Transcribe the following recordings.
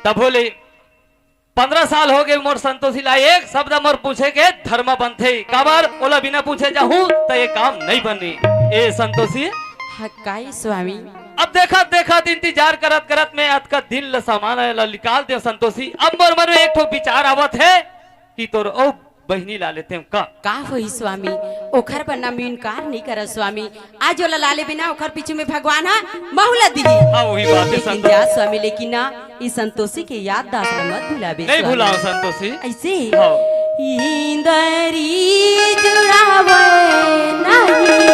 तब बोले 15 साल हो गए मोर संतोषी ला एक शब्द मोर पूछे के धर्म बनथे काबर ओला बिना पूछे जाहूं तो ये काम नहीं बनी ए संतोषी हकाई स्वामी अब देखा इंतजार करत करत में अत का दिन ल सामान ल निकाल दे संतोषी अब मोर मन में एक ठो विचार आवत है कि तोर ओ बहनी ला लेते का होई स्वामी ओखर बन्ना में इनकार नहीं कर स्वामी आज ओला लाले बिना ओखर पीछे में भगवान हा बहुला दी हां वही बात है संतोषी स्वामी लेकिन ना इस संतोषी के याद दास मत भुलाबे नहीं भुलाओ संतोषी ऐसे इंदरी जुड़ावे नहीं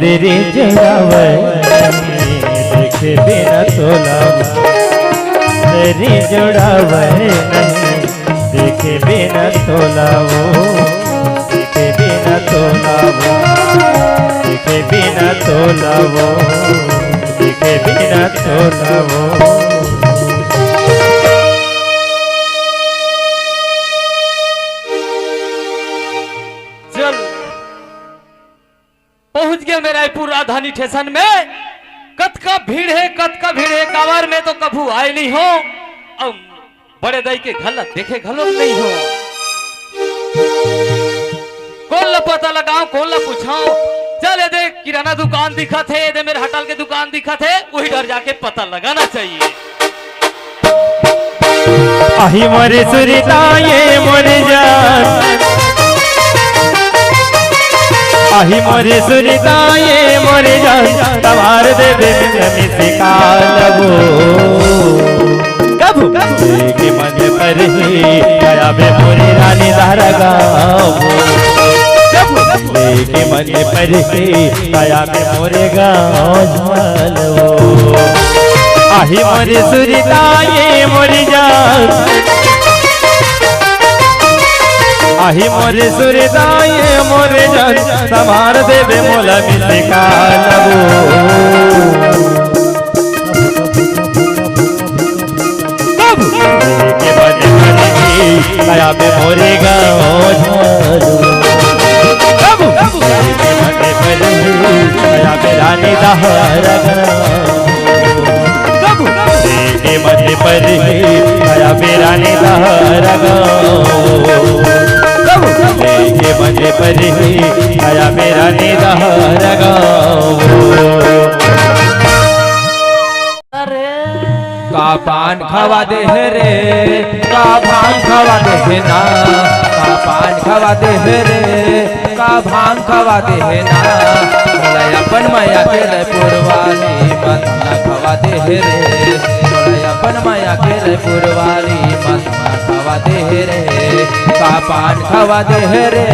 तेरे जरावे देखे बिना तोलावा तेरी जोड़ावे नहीं देखे बिना तोलावो देखे बिना तोलावो देखे बिना तोलावो देखे बिना तोलावो पहुंच गया मैं रायपुर राजधानी स्टेशन में कत का भीड़ है कावर में तो कभू आए नहीं हो अब बड़े दाई के घर देखे घलो नहीं हो कौन ला पता लगाओ कौन ला पूछाओ चले दे किराना दुकान दिखा थे दे मेरे होटल के दुकान दिखा थे वही डर जाके पता लगाना चाहिए आही मोरे सुरता ये मोरे जान आही मोरे सुरता ये मोरे जान तवार दे दे मिसे कालबो कबू के मन पर ही आया बे मोरी रानी धारा गाओ कबू के मन पर ही आया बे मोरे गाओ झलवो आही मोरे सुरता ये मोरे जान आही मोरे सुरता ये मोरे जान संभार देवे मोला मिसे कालबो के बने बने आया बे मोरे गाओ झालू के बने बने आया बे रानी दहारा के मने पर आया बे रानी दहारा के मने पर आया मेरा निदार का पान खवा दे रे का भांग खवा दे ना का पान खवा दे रे का भांग खवा दे ना अपन माया के पुरवाली मतना खवा दे रे अपन माया के पुरवाली मतना खवा दे रे का पान खवा दे रे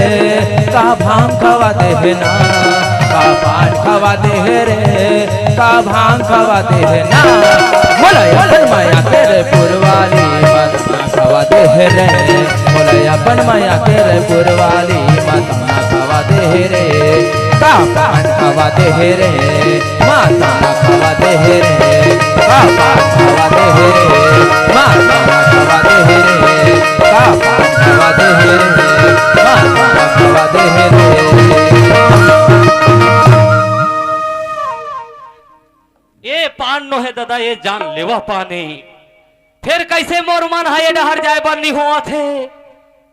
का भांग खवा दे ना का पान खवा दे रे का भांग खवा दे ना बोला अपन माया के पुरवाली मतना खवा दे रे बोला अपन माया के पुरवाली मतना खवा दे रे का पान खवा दे रे माता खवा दे रे का पान खवा दे रे माता खवा दे रे का पान खवा दे रे माता खवा दे रे ये पान नो है दादा ये जान लेवा पानी फिर कैसे मोर मन है डहर जाए बर नहीं हुआ थे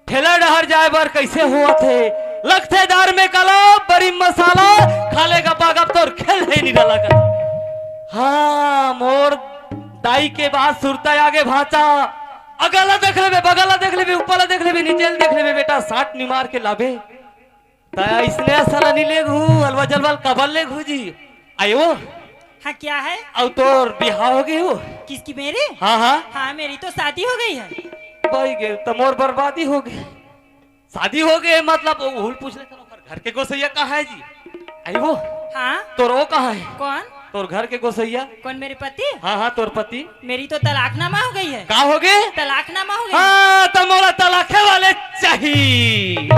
ठेला डहर जाए बर कैसे हुआ थे लगते दार में कलो बड़ी मसाला खाले का पागब तो खेल है नहीं डाला कर हाँ मोर दाई के बाद सुरता आगे भाचा अगला देख ले बगला देख ले ऊपर देख ले नीचे देख ले बेटा 60 निमार के लाभे ताया इसने साला नहीं ले घू अलवा जलवाल कबल ले घू जी आयो हाँ क्या है अब तो बिहार हो गई हो किसकी मेरे हाँ हाँ हाँ मेरी तो शादी हो गई है भाई गे तो मोर बर्बादी हो गई शादी हो गए मतलब वो पूछ ले घर के गोसैया कहाँ है जी? आई वो हाँ तोर वो कहाँ है? कौन? तोर घर के गोसैया? कौन मेरे पति? हाँ हाँ तोर पति। मेरी तो तलाकनामा हो गई है। कहाँ हो गए? तलाकनामा हो गई। हाँ तो मोला तलाखे वाले चाहिए।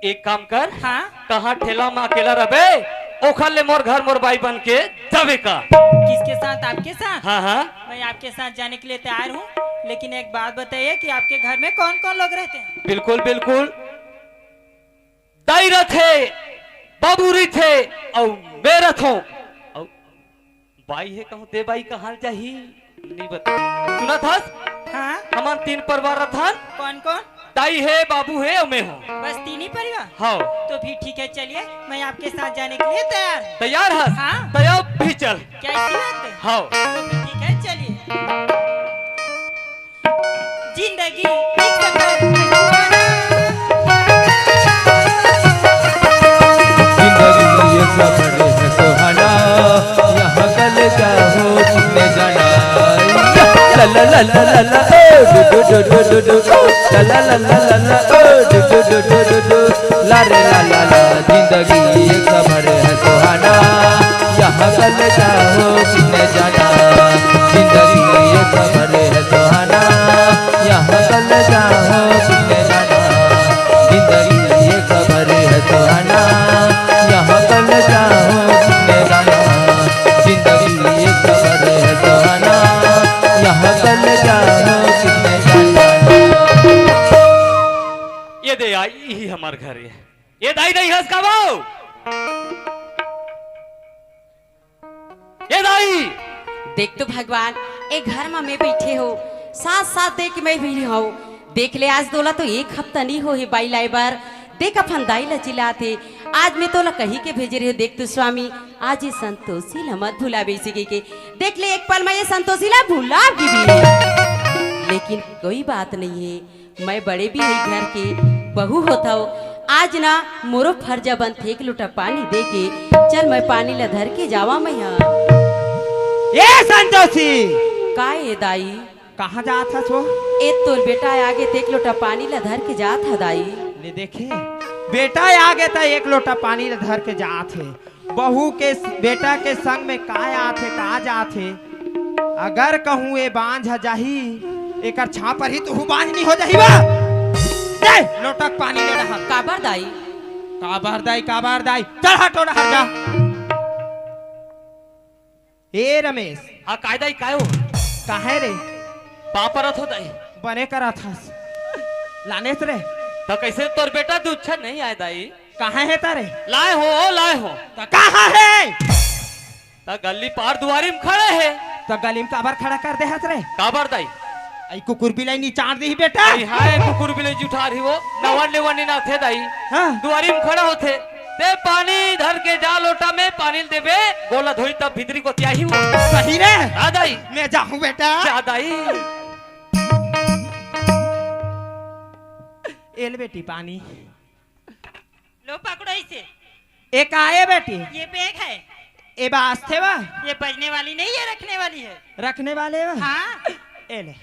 एक काम कर, हाँ कहाँ ठेला में अकेला रहे ओखल ले मोर घर मोर बाई बन के जावे का। किसके साथ? आपके साथ? हाँ हाँ मैं आपके साथ जाने के लिए तैयार हूँ, लेकिन एक बात बताइए कि आपके घर में कौन कौन लोग रहते हैं? बिल्कुल बिल्कुल। दाई थे, बाबूरी थे और मेरा थो और बाई है कहूँ दे बाई का हाल चाहिए नहीं बता सुना था। हाँ हमार 3 परिवार था। कौन कौन? दाई है, बाबू है और मैं हूँ। बस 3 ही परिवार? हाँ तो फिर ठीक है, चलिए मैं आपके साथ जाने के लिए तैयार हूँ। तैयार है? हाँ। तो अब भी चल। क्या ऐसी बात है? हाँ तो फिर ठीक है, चलिए। जिंदगी एक सफर है सुहाना। जिंदगी ये सफर है सुहाना, यहाँ कल क्या हो किसने जाना। ला ला ला ला ला ला ओ डू डू डू डू डू डू ला ला ला ला ला ला ओ डू डू डू डू डू डू ला रे ला ला ला। जिंदगी ये सफर है सुहाना, यहाँ कल क्या हो किसने जाना। जिंदगी ये सफर है सुहाना, यहाँ कल क्या हो किसने जाना। जिंदगी ये सफर है सुहाना, यहाँ कल क्या हो किसने जाना। जिंदगी ये सफर है सुहाना, यहाँ कल क्या हो किसने जाना। ये दे आई यही हमार घर है। ये दाई नहीं हंस का वो। ये दाई देख तो भगवान एक घर में मैं बैठे हो, साथ साथ देख मैं भी हो। देख ले आज दोला तो 1 हफ्ता नहीं हो ही बाई लाइबर। देख अपन दाई ला चिल्लाते आज मैं तोला कहीं के भेज रही हो। देख तो स्वामी आज ये संतोषी ला मत भूला बेसी के। देख ले एक पल में ये संतोषी ला भूला भी लेकिन कोई बात नहीं है, मैं बड़े भी है घर के बहू होता हो। आज ना मोरो फर्जा बन थे एक लोटा पानी दे के चल मैं पानी ला धर के जावा मैं यहाँ। ये संतोषी का ये दाई कहाँ जात हस वो? ए तोर बेटा आगे ते एक लोटा पानी ला धर के जात है दाई। ले देखे बेटा आगे था 1 लोटा पानी धर के जात है। बहू के बेटा के संग में का आत है का जात है। अगर कहूँ ये बांझ जाही एक छापर ही तू बांझ नहीं हो जाही बा। दे लोटक पानी ले रहा। काबर दाई काबार दाई चल हटो हट जा। ए रमेश हाँ काय दाई काय हो? काहे रे पापरत हो दाई बने करा था लाने से रे तो कैसे तोर बेटा दूध छा नहीं आए दाई? कहाँ है तारे? लाए हो तो कहाँ है? तो गली पार दुआरी में खड़े है। तो गली में काबर खड़ा कर दे हस रे? काबर दाई आई कुकुर बिलाई नी चाट दी बेटा। आई हाय कुकुर बिले जुठा रही वो नवन लेवन ना थे दाई। हाँ दुआरी में खड़ा होते ते पानी धर के जा लोटा में पानी देवे गोला धोई तब भीतरी को त्याही वो। सही रे हाँ दाई मैं जाऊं बेटा। जा दाई। एल बेटी पानी लो पकड़ो इसे। एक आए बेटी ये बैग है। ए बास थे बा ये बजने वाली नहीं है, रखने वाली है। रखने वाले बा। हाँ एले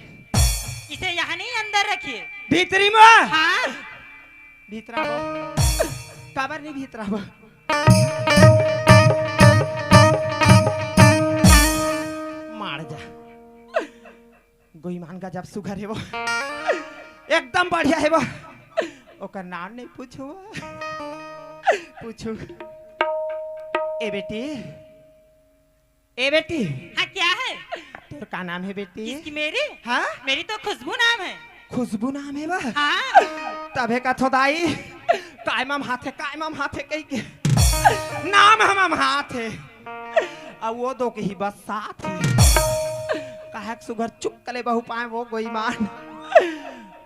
इसे यहाँ नहीं, अंदर रखिए। भीतरी में हाँ भीतरा बो काबर नहीं भीतरा बो। मार जा गोईमान का जब सुगर है वो एकदम बढ़िया है वो। ओकर नाम नहीं पूछो पूछू। ए बेटी हाँ क्या है? तेरा का नाम है बेटी? किसकी? मेरी? हाँ मेरी तो खुशबू नाम है। खुशबू नाम है बा। हाँ तबे का थोदाई कायमम हाथ है कहीं के नाम हम हाथ है अब वो दो के ही बस साथ है। काहे सुगर चुप कले बहु पाए वो गोईमान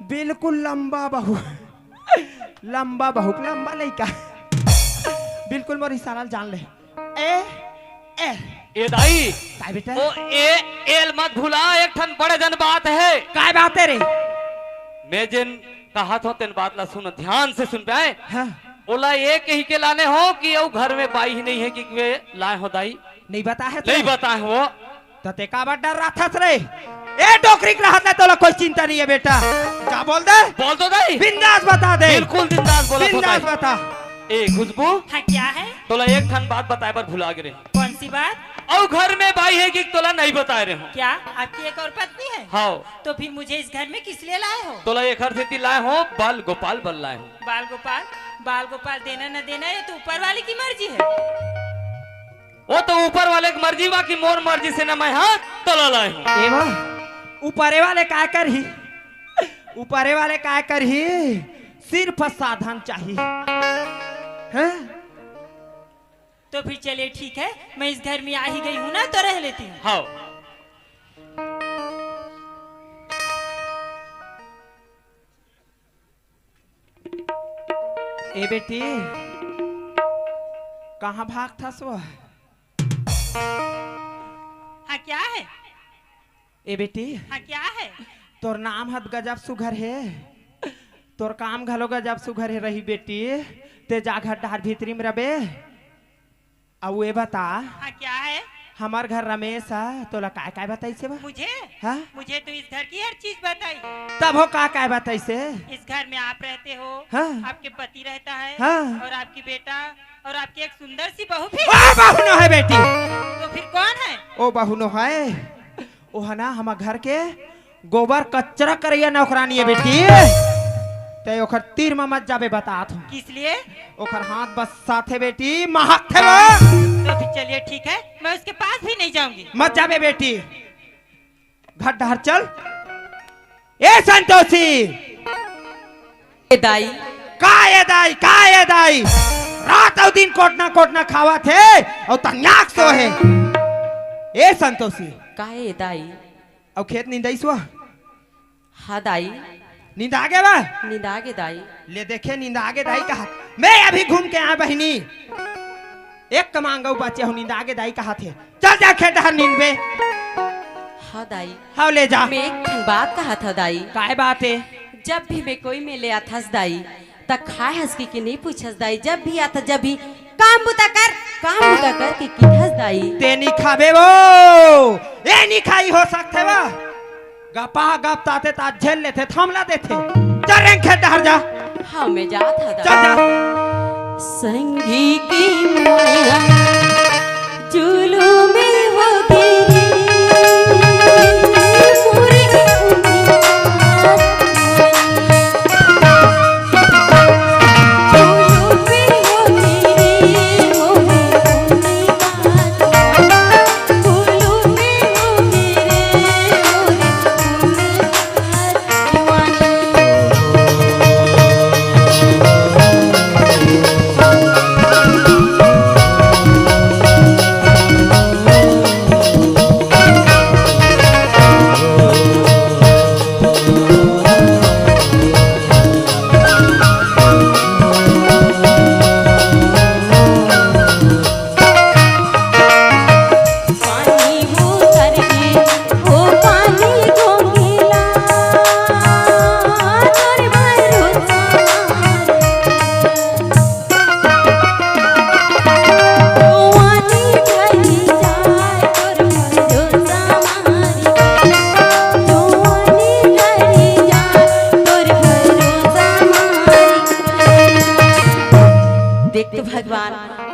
बिल्कुल लंबा बहू लंबा लड़का बिल्कुल मोर इशारा जान ले। ए दाई काय बेटा ओ एल मत भूला एक ठन बड़े जन बात है। काय बात है रे? मैं जिन कहा था तेन बात ला सुन ध्यान से सुन पाए। हाँ बोला एक ही के लाने हो कि वो घर में बाई ही नहीं है कि वे लाए हो दाई? नहीं बता है नहीं बताए हो तो ते का डर रहा था रे? ए डोकरी के रहत तो कोई चिंता नहीं है बेटा। क्या बोल दे? बोल तो दई बिंदास बता दे। बिल्कुल बिंदास बोला तो बिंदास दई। बता। ए खुशबू हाँ क्या है? तोला एक ठन बात बताए पर भुला गिरे। कौन सी बात? और घर में भाई है कि तोला नहीं बता रहे हो। क्या आपकी एक और पत्नी है? हाँ तो फिर मुझे इस घर में किस लिए लाए हो? तोला एक हर से लाए हो बाल गोपाल बन लाए हो। बाल गोपाल? बाल गोपाल देना न देना ये तो ऊपर वाले की मर्जी है। वो तो ऊपर वाले की मर्जी बा कि मोर मर्जी से न मैं हाथ तोला लाए हूँ। एवा ऊपरे वाले काय कर ही, ऊपरे वाले काय कर ही, सिर्फ साधन चाहिए हैं? तो फिर चलिए ठीक है, मैं इस घर में आ ही गई हूँ ना तो रह लेती हूँ। हाँ ए बेटी कहाँ भाग था सो? हाँ क्या है? ए बेटी हाँ क्या है? तोर नाम हद गजब सुघर है, तोर काम घलो गजब सुघर है रही बेटी। ते जा घर डार भीतरी में रबे। अब ये बता हाँ क्या है? हमार घर रमेश है, तोला काय काय बताई से बा? मुझे हाँ? मुझे तो इस घर की हर चीज बताई। तब हो का काय बताई से? इस घर में आप रहते हो, हाँ? आपके पति रहता है, हाँ? और आपकी बेटा और आपकी एक सुंदर सी बहू भी। ओ बहू न है बेटी। तो फिर कौन है? ओ बहू न है, ओ है ना हमार घर के गोबर कचरा करैया नौकरानी है बेटी। ते ओखर तीर में मत जाबे बतात हूँ। किस लिए? ओखर हाथ बस साथे बेटी महक थे वो। तो फिर चलिए ठीक है, मैं उसके पास भी नहीं जाऊंगी। मत जाबे बेटी, घर डहर चल। ए संतोषी ए दाई काय दाई, काय दाई रात और दिन कोटना खावा थे और तन्याक सो है। ए संतोषी काहे दाई? और खेत नींदाई सो? हाँ दाई नींद आगे बा? नींद आगे दाई। ले देखे नींद आगे दाई कहा। मैं अभी घूम के आया बहिनी, एक कमांगो बचे हो नींद आगे दाई कहा थे। चल जा खेत डहर नींद में। हाँ दाई हाँ ले जा। मैं एक ठन बात कहा था दाई। काय बात है? जब भी मैं कोई में ले आता दाई तब खाए हंस के नहीं पूछस दाई। जब भी आता जब भी काम बुता कर के किधस दाई। ते नहीं खाबे वो, ये नहीं खाई हो सकते वो। गपा गप ताते ता झेल लेते, थामला देते। चल रेंग खेत डहर जा। हाँ मैं जात था चल जा। संगी की माया जुलूम में हो गिरी पूरी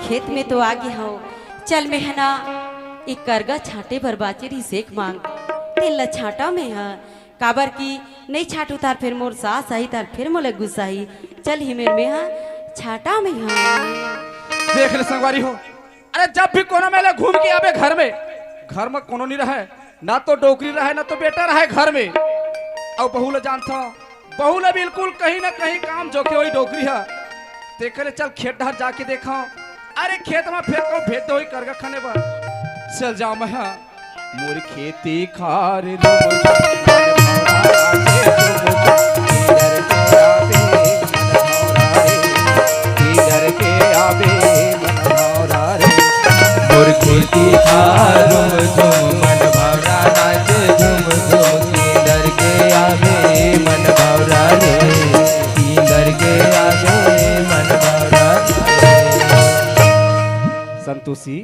खेत में तो आगे हो। चल में है ना एक करगा छाटे पर बाचरी सेक मांग तेल छाटा में है काबर की नहीं छाट उतार फिर मोर सास आई तार फिर मोले गुस्सा ही। चल हिमेर में है छाटा में है। देख ले संगवारी हो, अरे जब भी कोनो मेले घूम के आवे घर में कोनो नहीं रहे, ना तो डोकरी रहे ना तो बेटा रहे घर में। और बहू ले जानता, बहू ले बिल्कुल कहीं ना कहीं काम जो के वही डोकरी है। देखे ले चल खेत डहर जाके देखा, अरे खेत में फेंक को भेज दो करगा खाने पर। चल जाओ मैं मोर खेती खार मोर खेती खार मन भवरा नाच झुम झुम किधर के आवे मन भवरा रे किधर के आवे मन भवरा रे। संतोषी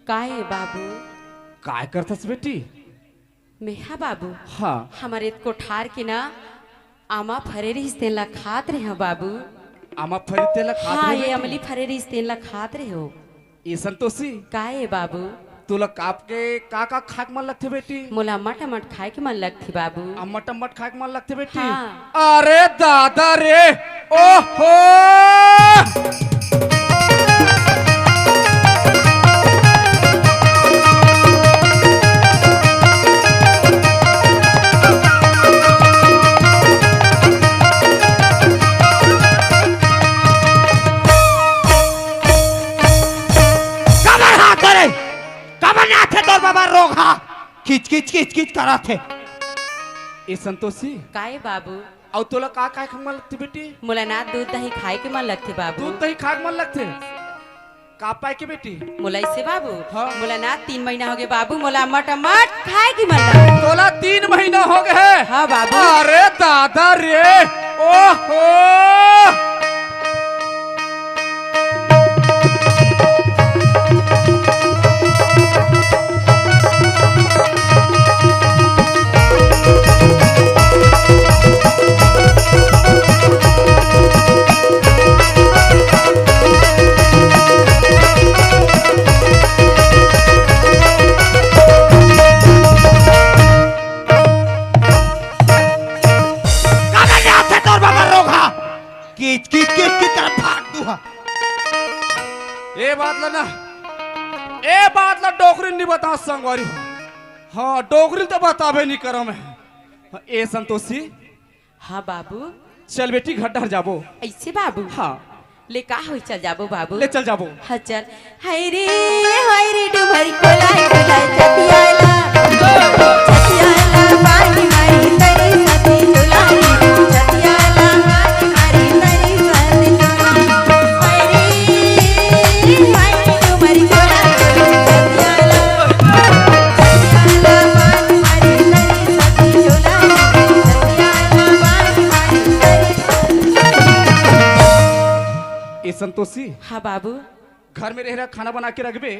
काहे बाबू काय करतस बेटी? मेहा बाबू हाँ हमारे कोठार के ना आमा फरेरी तेला खात रहे हो बाबू। आमा फरीते ला खात हाँ रहे ये बेटी। अमली फरेरी तेला खात रहे हो। ये संतोषी का है बाबू तुला काप के का खाक मन लगते बेटी? मोला मट खाए के मन लगती बाबू। अम्मट अम्मट खाक मन लगते बेटी? हाँ। अरे दादा रे ओहो खींच खींच खींच खींच करा थे। ये संतोषी का है बाबू और तुला का खाक मन लगते बेटी? मोला ना दूध दही खाए के मन लगती बाबू। दूध दही खाक मन लगते का पाए के बेटी? मोला इससे बाबू हाँ। मोला ना 3 महीना हो गए बाबू मोला मट खाए की मन लगती। तोला 3 महीना हो गए? हाँ बाबू। अरे दादा रे ओहो कीच कीच कीच की तरफ भाग दूहा। ए बात ला ना ए बात ला डोगरी नहीं बता संगवारी हो। हाँ डोगरी तो बताबे नहीं करो मैं। ए संतोषी हाँ बाबू चल बेटी घर डर जाबो। ऐसे बाबू हाँ ले का हो चल जाबो बाबू। ले चल जाबो। हाँ चल हाय रे डुमरी कोलाई कोलाई चतियाला मारी मारी तेरी सती झुलाई चतियाला मारी मारी तेरी सती झुलाई हाय रे डुमरी कोलाई चतियाला मारी मारी तेरी सती झुलाई चतियाला मारी मारी तेरी। ए संतोषी हाँ बाबू घर में रह खाना बना के रखबे।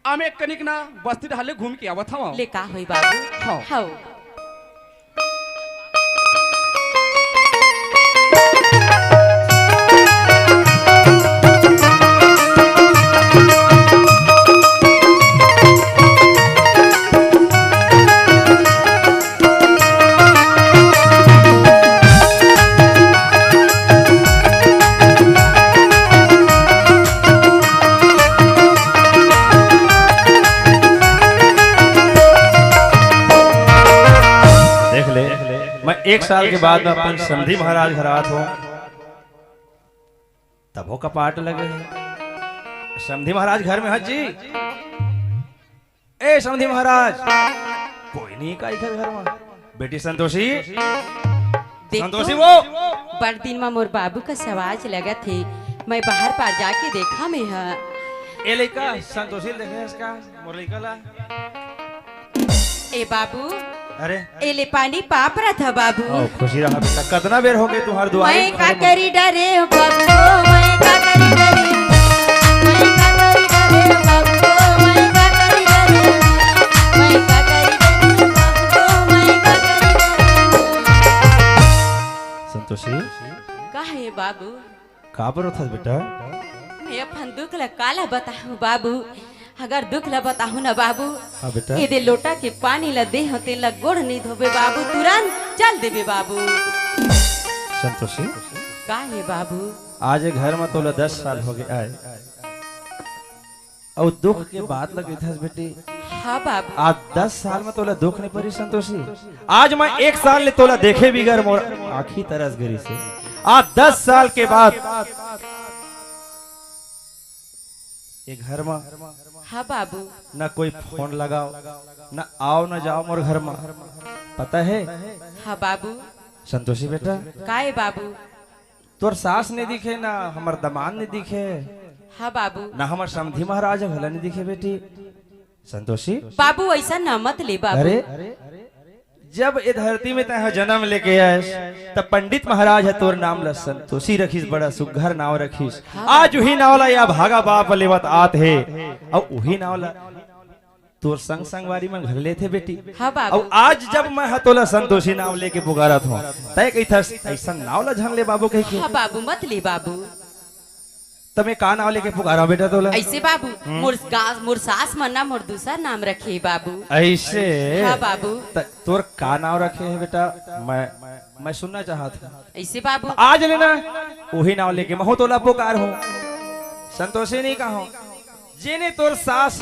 आमे कनिक ना बस्ती ढाले घूम के आवत हवा। ले का होई बाबू। हाँ। हाँ मैं 1 साल के बाद में अपन समधी महाराज घर आत हूँ तब हो कपाट लगे हैं। समधी महाराज घर में हज जी। ए समधी महाराज कोई नहीं का इधर घर में बेटी संतोषी संतोषी वो बड़ दिन में मोर बाबू का सवाज लगा थे मैं बाहर पार जाके देखा मैं है। ए लड़का संतोषी देखे इसका मोर लड़का ला। ए बाबू अरे ए ले पानी पाप रहा था बाबू। ओ खुशी रहा बेटा कितना बेर हो गए तुम्हारे दुआरे मैं का करी डरे बाबू मैं का करी डरे मैं का करी डरे बाबू मैं का करी डरे मैं का करी डरे बाबू मैं का करी डरे। संतोषी का है बाबू का पर था बेटा? मैं अपन दुख ला काला बताहूँ बाबू। अगर दुख ला बताहूँ ना बाबू हाँ बेटा ये दे लोटा के पानी ला दे होते ला गोड़ नहीं धोबे बाबू तुरंत चल देबे बाबू। संतोषी का है बाबू आज घर में तोला 10 साल हो गए आए और दुख के बाद लगे था बेटी। हाँ बाबू आज 10 साल में तोला दुख नहीं पड़ी संतोषी। आज मैं 1 साल ले तोला देखे बिगर मोर आखी तरस गरी से आज 10 साल के बाद ये घर में हाँ बाबू न कोई फोन लगाओ न आओ न जाओ मोर घर में पता है हाँ बाबू संतोषी बेटा का है बाबू तोर सास ने दिखे ना हमार दमाद ने दिखे हाँ बाबू ना हमार समधी महाराज भला ने दिखे बेटी संतोषी। बाबू ऐसा न मत ले बाबू। अरे जब ये धरती में तय जन्म लेके आयस तब पंडित महाराज है तोर नाम ला संतोषी रखीस बड़ा सुघर नाव रखीस। आज वही नावला या भागा बाप लेवत आत है और वही नावला तोर संग संगवारी में घर ले थे बेटी। हाँ बाबू। और आज जब मैं हतोला संतोषी नाव लेके पुकारत हूँ तय कही था ऐसा नाव ला झंग ले बाबू कह के हाँ बाबू मत ले बाबू। तमे का नाव लेके पुकारा बेटा तोला ऐसे बाबू मोर सास मन्ना मोर दूसरा नाम रखे बाबू। ऐसे हाँ बाबू। तोर का नाव रखे है बेटा मैं सुनना चाहता हूँ। ऐसे बाबू आज लेना वही नाव लेके मैं तोला पुकार हूँ संतोषी नहीं कहा जेने तोर सास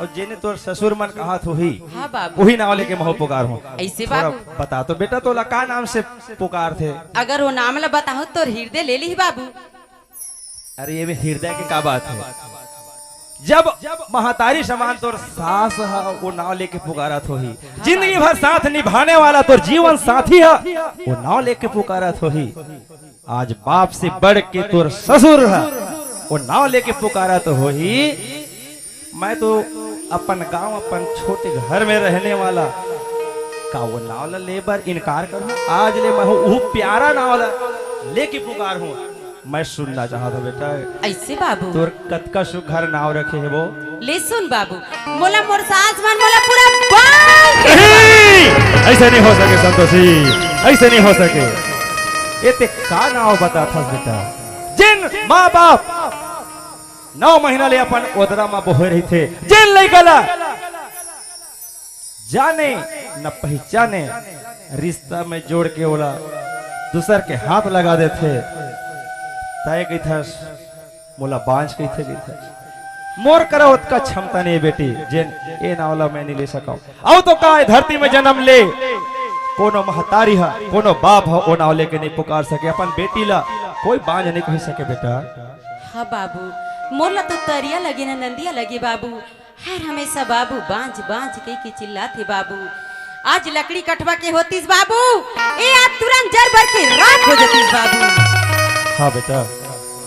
और जेने तोर ससुर मन कहा तो ही हाँ बाबू वही नाव लेके मैं पुकार हूँ। ऐसे थोड़ा बाबू बता तो बेटा तोला का नाम से पुकार थे। अगर वो नाम ला बताओ तो हृदय ले ली बाबू। अरे ये भी हृदय की का बात है जब महतारी समान तोर सास है वो नाव लेके पुकारा तो ही जिंदगी भर साथ निभाने वाला तोर जीवन साथी है वो नाव लेके पुकारा तो ही आज बाप से बढ़ के तोर ससुर है वो नाव लेके पुकारा तो हो ही। मैं तो अपन गांव अपन छोटे घर में रहने वाला का वो नाव ला ले बर इनकार करूं आज ले मैं वो प्यारा नाव ला लेके पुकार हूं। मैं सुनना चाहता बेटा ऐसे बाबू तोर कतका सुघर नाव रखे है वो ले सुन बाबू मोला मोर सास मन मोला पूरा बांध ऐसे नहीं हो सके संतोषी ऐसे नहीं हो सके। ये ते का नाव बता था बेटा जिन माँ बाप 9 महीना ले अपन ओदरा में बोहे रही थे जिन ले गला जाने न पहचाने रिश्ता में जोड़ के बोला दूसर के हाथ लगा देते तय कही था मोला बांझ कही थे मोर करो उसका क्षमता नहीं बेटी जिन ए नावला मैं नहीं ले सका आओ तो का धरती में जन्म ले कोनो महतारी है कोनो बाप है ओ नाव लेके नहीं पुकार सके अपन बेटी ला कोई बांझ नहीं कह सके बेटा। हाँ बाबू मोला तो तरिया लगे ना नंदिया लगे बाबू हर हमेशा बाबू बांझ बांझ के चिल्लाते बाबू। आज लकड़ी कटवा के होतीस बाबू ए आज तुरंत जर भर के राख हो जातीस बाबू। हाँ बेटा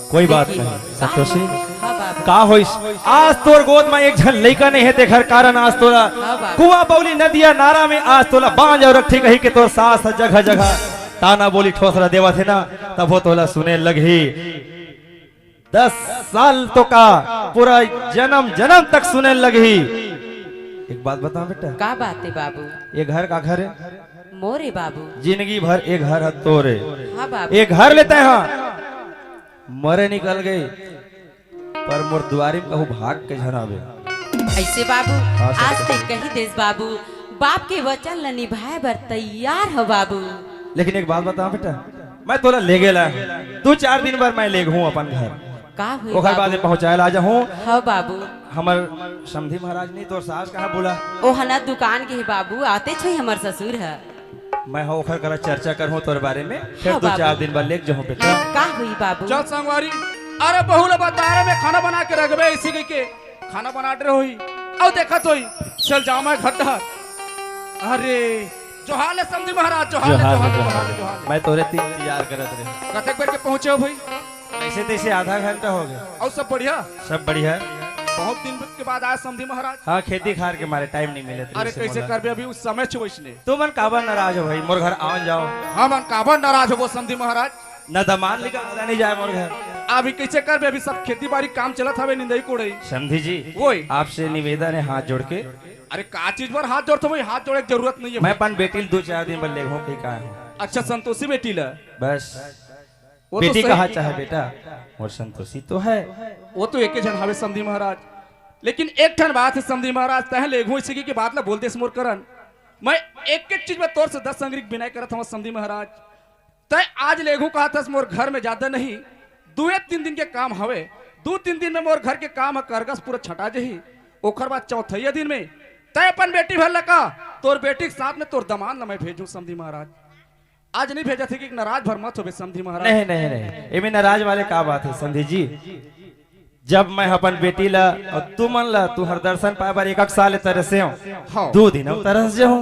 कोई बात नहीं संतोषी हाँ बाबू का होइस आज तोर गोद में एक झन लइका नहीं है तेखर कारण आज तोरा हाँ बाबू। कुआ बौली नदिया नारा में आज तोला बांझ और रखी कही के तोर सास जगह जगह ताना बोली ठोसरा देवा थे ना तब वो तोला सुने लगी 10 साल तो का पूरा जन्म जन्म तक सुने लगी। एक बात बता बेटा का बात है बाबू ये घर का घर है मोरे बाबू जिंदगी भर एक घर है तोरे हाँ बाबू एक घर लेते हैं मरे निकल गए पर मोर दुआरी में कहूँ भाग के झनावे ऐसे बाबू हाँ, सर, आज तक कही देस बाबू बाप के वचन ल निभाए बर तैयार हो बाबू। लेकिन एक बात बता बेटा मैं तोला ले गेला 2-4 दिन बाद मैं ले हूँ अपन घर का हुई ओकर बाद बाबू? पहुँचाए ला जाऊँ हाँ बाबू हमर समधी महाराज नहीं तोर सास कहाँ बोला ओ हना दुकान के है बाबू आते छे हमर ससुर है मैं हो ओकर करा चर्चा करहूँ तोर बारे में फिर हाँ, 2-4 बाबू। दिन बाद ले जाऊँ बेटा। का हुई बाबू चल संगवारी अरे बहुल बताया में खाना बना के रखबे इसी के खाना बनाते रहोई और देखा तो चल जाओ मैं घटा। अरे जोहार समझी महाराज जोहार जोहार मैं तोरे तीन तैयार करत रहे कतक बेर के पहुंचे हो भाई ऐसे तैसे आधा घंटा हो गया और सब बढ़िया सब बढ़िया बहुत दिन के बाद आए समझी महाराज। हाँ खेती खार के मारे टाइम नहीं मिले अरे कैसे करबे अभी उस समय छो इसने तू मन काबा नाराज हो भाई मोर घर आवन जाओ हम काबा नाराज हो वो समझी महाराज न दमान लेकर नहीं जाए मोर घर अभी कैसे करबे अभी सब खेती बाड़ी काम चलत हवे निंदई कोड़ई समझी जी वही आपसे निवेदन है हाथ जोड़ के अरे का चीज पर हाथ जोड़ते भाई हाथ जोड़े की जरूरत नहीं है मैं अपन बेटी 2-4 दिन बाद ले हूँ कहीं कहा हूँ अच्छा संतोषी बेटी ला बस वो तो बेटी सही- कहा चाहे बेटा और संतोषी तो है वो तो एक जन हवे समधी महाराज लेकिन एक ठन बात है समधी महाराज तह लेगू इसी की बात ला बोलते मोर करन मैं एक एक चीज में तौर से 10 संग्रिक बिना करत हूँ समधी महाराज तय आज लेगू कहा था मोर घर में ज्यादा नहीं 2-3 दिन के काम हवे 2-3 दिन में मोर घर के काम करगस पूरा छटा जही ओकर बाद चौथैया दिन में तय अपन बेटी भर लका तोर बेटी के साथ में तोर दमान ला मैं भेजू समधी महाराज आज नहीं भेजा थी कि नाराज भर मत हो समधी महाराज नहीं नहीं नहीं ये में नाराज वाले का बात है संधि जी जब मैं अपन बेटी ला और तू मन ला तू हर दर्शन पाए बार 1 साल तरसे हो हाँ 2 दिन अब तरस जे हो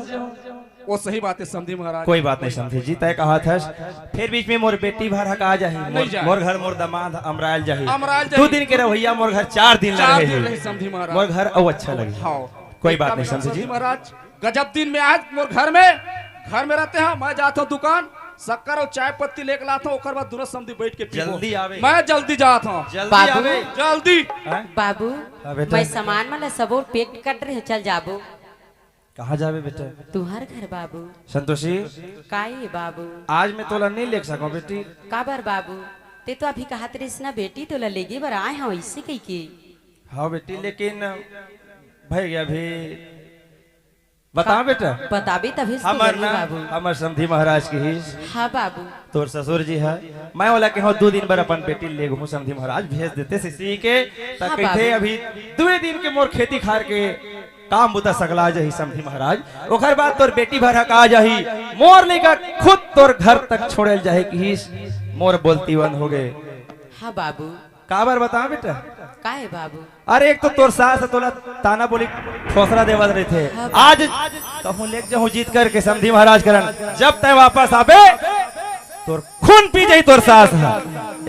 वो सही बात है समधी महाराज कोई बात नहीं समझी जी तय कहा था फिर बीच में मोर बेटी भर हका जाही नहीं जाए। मोर घर मोर दमाद अमरायल जाही अमरायल 2 जाही। दिन के रवैया मोर घर 4 दिन 4 लगे दिन रही समधी महाराज मोर घर अब अच्छा लगे हाँ कोई बात नहीं समझी समधी जी महाराज गजब दिन में आज मोर घर में रहते हैं मैं जाता हूँ दुकान शक्कर और चाय पत्ती लेके लाता हूँ ओकर बाद दूर समझी बैठ के पीबो। जल्दी आवे। मैं जल्दी जाता हूँ। जल्दी बाबू। आवे। जल्दी। बाबू हाँ बेटा। मैं सामान वाला सबो पैक कर रहे चल जाबो। कहाँ जावे बेटा? तुहर घर बाबू। संतोषी काहे बाबू? आज मैं तोला नहीं ले सकूं बेटी। काबर बाबू? ते तो अभी कहा तेरे ना बेटी तो लेगी बर आए हाँ इससे कही के। हाँ बेटी लेकिन भाई गया भी बता बेटा। बताबे तभी से हमर बोली ना बाबू। हमर समधी महाराज की ही हाँ बाबू। तोर ससुर जी है मैं बोला कि हाँ 2 दिन बर अपन बेटी ले घूमू समधी महाराज भेज देते सिसी के हाँ कहते बाबू। अभी 2 दिन के मोर खेती खार के काम बुता सकला जही समधी महाराज ओकर बाद तोर बेटी भर आ जाही मोर लेकर खुद तोर घर तक छोड़ल जाहे कि मोर बोलती बंद हो गए। हाँ बाबू। काबर बता बेटा। काहे बाबू? अरे एक तो तोर सास तोला ताना बोली ठोसरा देवल रहे थे आज कहूँ ले जाऊँ जीत करके समधी महाराज करन जब तय वापस आबे तोर खून पी जाई तोर सास है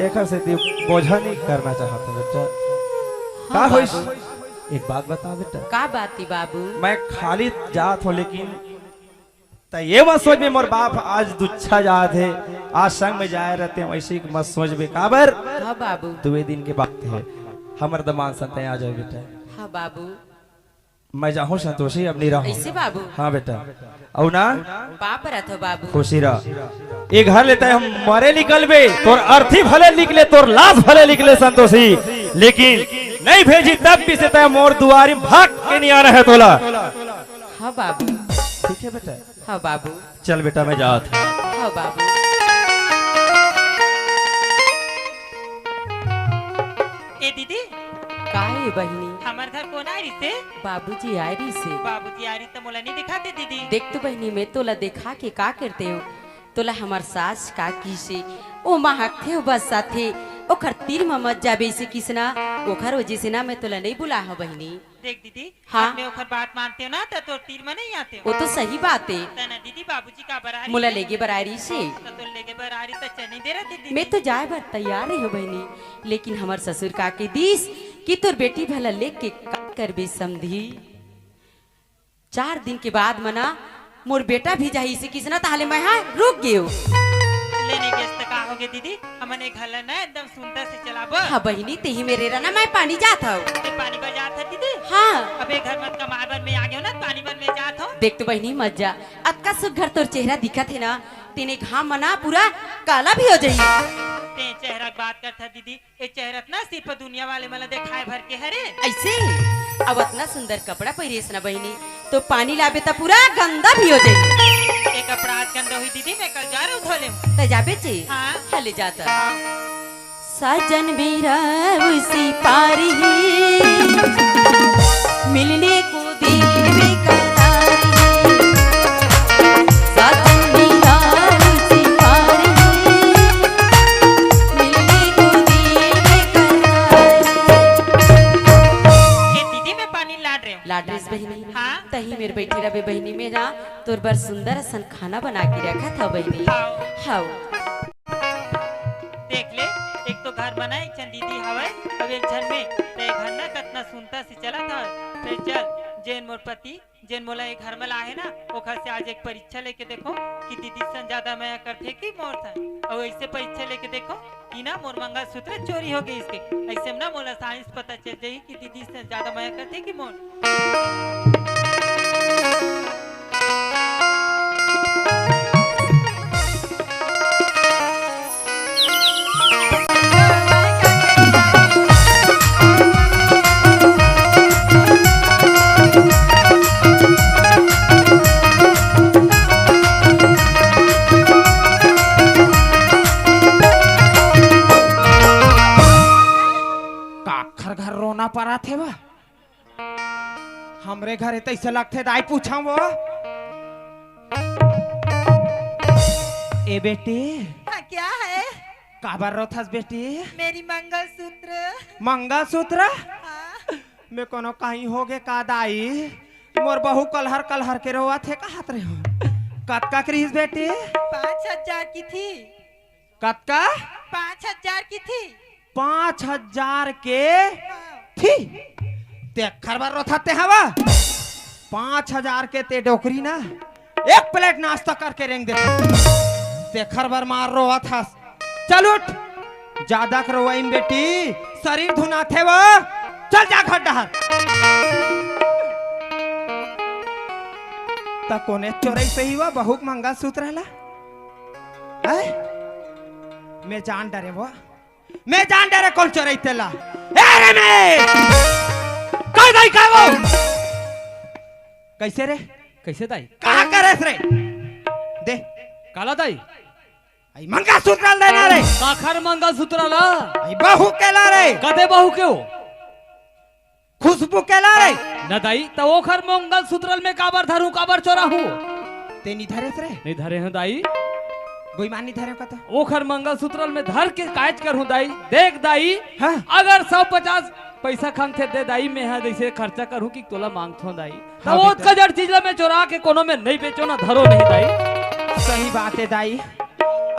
एक से तू बोझा नहीं करना चाहता बेटा। का हाँ होइस बाबू। एक बात बता बेटा। का बात थी बाबू? मैं खाली जात हूँ लेकिन तो ये मत सोच में मोर बाप आज दुच्छा जात है आज संग में जाए रहते हैं वैसे मत सोच बे काबर हाँ बाबू। 2 दिन के बाद है हमर दमान संते आ जाए बेटा। हाँ बाबू। मैं जाऊँ संतोषी अब नहीं रहूँ। ऐसे बाबू? हाँ बेटा औ ना पाप रहा था बाबू। खुशी रह ये घर लेते हम मरे निकल बे तोर अर्थी भले निकले तोर लाश भले निकले संतोषी लेकिन नहीं भेजी तब भी से तय मोर दुआरी भाग के नहीं आना है तोला। हाँ बाबू। ठीक है बेटा। हाँ बाबू। चल बेटा मैं जात हूँ। हाँ बाबू। ए दीदी काहे बहनी? हमार घर कौन आ रही से? बाबूजी आए रही से। बाबूजी आ रही तो मोला नहीं दिखाते दीदी। देख तो बहनी मैं तोला देखा के का करते हो तोला हमार सास का की से ओ महक थे बस साथे ओखर तीर में मत जाबे से किसना ओखर वजह से ना मैं तोला नहीं बुला हो बहनी। देख दीदी हाँ। अपने ओखर बात मानते हो ना तो तीर में नहीं आते हो। वो तो सही बात है। ना दीदी बाबूजी का बरारी मोला लेगे बरारी से तो लेके बरारी तो चने दे रहे दीदी। मैं तो जाए भर तैयार ही हो बहनी लेकिन हमार ससुर का के दिस कि तोर बेटी भला लेके का करबे समधी 4 दिन के बाद मना मोर बेटा भी जाही से किसना ताले मैं हाँ रुक गयो। लेने गेस तक आओगे दीदी हमने घर ना एकदम सुंदर से चलाबो। हाँ बहनी ते ही मेरे रना मैं पानी जाता हूँ। पानी बजा था दीदी। हाँ अबे घर मत कमार बन में आ गयो ना पानी बन में जात हो। देख तो बहनी मत जा अतका सुघर तोर चेहरा दिखा थे ना तेने घाम मना पूरा काला भी हो जाइए। ते चेहरा की बात करता दीदी ये चेहरा ना सिर्फ दुनिया वाले मला दिखाए भर के हरे ऐसे अब इतना सुंदर कपड़ा पहिरेस ना बहनी तो पानी लाबे तो पूरा गंदा भी हो जाए। ये कपड़ा आज गंदा हुई दीदी मैं कल जा रहा हूँ धोले। तो जाबे चे हाँ। हले जाता सजन मेरा उसी पार ही मिलने को दिल बेकरार है सजन मेरा उसी पार ही मिलने को दिल बेकरार ये दीदी मैं पानी लाड रही हूँ। लाडरेस बहनी हाँ। तही मेरे बैठी रहे बहनी में ना तोर बर सुंदर सन खाना बना के रखा था बहनी। हाँ देख ले एक तो घर बना एक छन दीदी हवे अब एक छन में ते घर ना कितना सुनता से चला था। फिर चल जैन मोर पति जैन मोला एक घर में लाए ना ओखर से आज एक परीक्षा लेके देखो कि दीदी से ज्यादा मैं करते कि मोर था और ऐसे परीक्षा लेके देखो कि ना मोर मंगलसूत्र चोरी हो गई इसके ऐसे में ना मोला साइंस पता चल जाई कि दीदी से ज्यादा मैं करते कि मोर। काखर घर रोना पड़ा थे बा हमरे घरे तैसे लगते दाई पूछा वो ए बेटी हाँ, क्या है काबर रोथस बेटी मेरी मंगलसूत्र। मंगलसूत्र हाँ। में कोनो कहीं होगे का दाई मोर बहू कलहर कलहर के रोआ थे कहत रहे हो कतका क्रीज बेटी 5,000 की थी। कतका 5,000 की थी। 5,000 के थी ते खरबर रोथते हवा 5,000 के ते डोकरी ना एक प्लेट नाश्ता करके रेंग देते तेखर बार मार रोआ था। चल उठ, ज्यादा करवाई बेटी, शरीर धुना थे वो। चल जा घर डहर। ता कोने चोरई पे ही वो बहुत महंगा सूत्र रहला। मैं जान डरे वो, मैं जान डरे कौन चोरई तेला। अरे मैं कह दाई का वो कैसे रे, कैसे दाई कहाँ करे रे दे काला दाई आई मंगा सूत्र देना रे, काखर मंगल सूत्र ला आई बहू केला रे, कदे बहु क्यों खुशबू केला रे। न दाई तो ओखर मंगल सूत्र में काबर धरू काबर चोरा हूँ ते नहीं धरे रे, नहीं धरे हैं दाई, बेईमानी धरे का तो ओखर मंगल सूत्र में धर के काज कर हूँ दाई। देख दाई हाँ? अगर 150 पैसा खंग थे दे दाई, मैं है जैसे खर्चा करूँ कि तोला मांगथो दाई। हाँ तो वो बेटा। कजर चीज ला मैं चोरा के कोनो में नहीं बेचो ना धरो नहीं दाई। सही बात है दाई।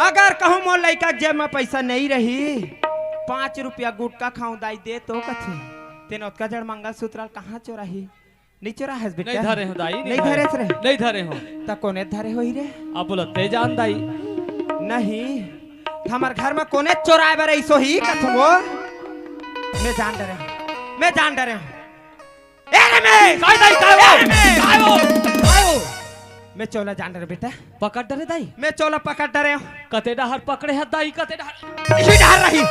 अगर कहूँ मोर लड़का जेब में पैसा नहीं रही, 5 रुपया गुटका खाऊं दाई दे तो कथे तेन उतका जड़ मंगल सूत्र कहाँ चोराही, नहीं चोरा है बेटा, नहीं धरे हैं दाई, नहीं धरे रे, नहीं धरे हो। ता कोने धरे होई रे, अब बोलते जान दाई नहीं हमार घर में कोने चोराए बारे ऐसो ही कथम वो। मैं जान डरे हूँ, मैं जान डरे हूँ। अरे मैं काय दाई काय वो मैं चोला जान डरे बेटा, पकड़ डरे दाई, मैं चोला पकड़ डरे हूँ। कते डहर पकड़े है दाई, कते डहर इसी डर रही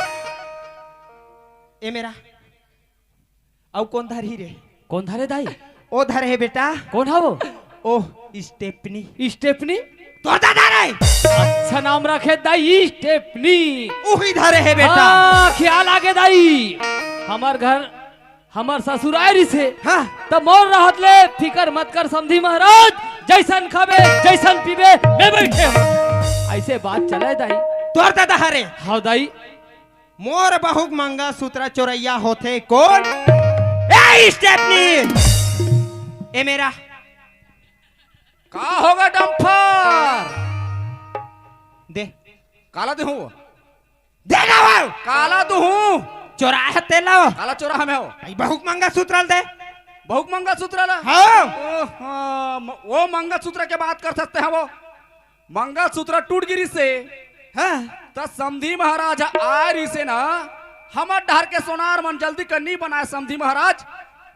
ए मेरा औ कौन धर ही रे, कौन धरे दाई, ओ धर है बेटा, कौन है वो ओ स्टेपनी, स्टेपनी, तो दादा रे अच्छा नाम रखे दाई स्टेपनी। उही धरे है बेटा। हाँ, ख्याल आगे दाई, हमार घर हमार ससुरारी से हाँ तब मोर रहत ले फिकर मत कर समझी महाराज, जैसन खाबे जैसन पीबे मैं बैठे हूँ। ऐसे बात चले दाई। तोर दादा हरे हाँ दाई, मोर बहु मंगा सूत्र चोरैया होते कौन, ए स्टेपनी ए मेरा का होगा डम्फर दे काला दे हूँ देना वो काला तो हूँ चोराया तेला काला चोरा हमें हो आई बहु मंगा सूत्र दे। बहुत मंगल सूत्र ला हाँ वो मंगल सूत्र के बात कर सकते हैं, वो मंगल सूत्र टूट गिरी से हाँ तो समधी महाराज आरी से ना हमर डहर के सोनार मन जल्दी करनी बनाए समधी महाराज,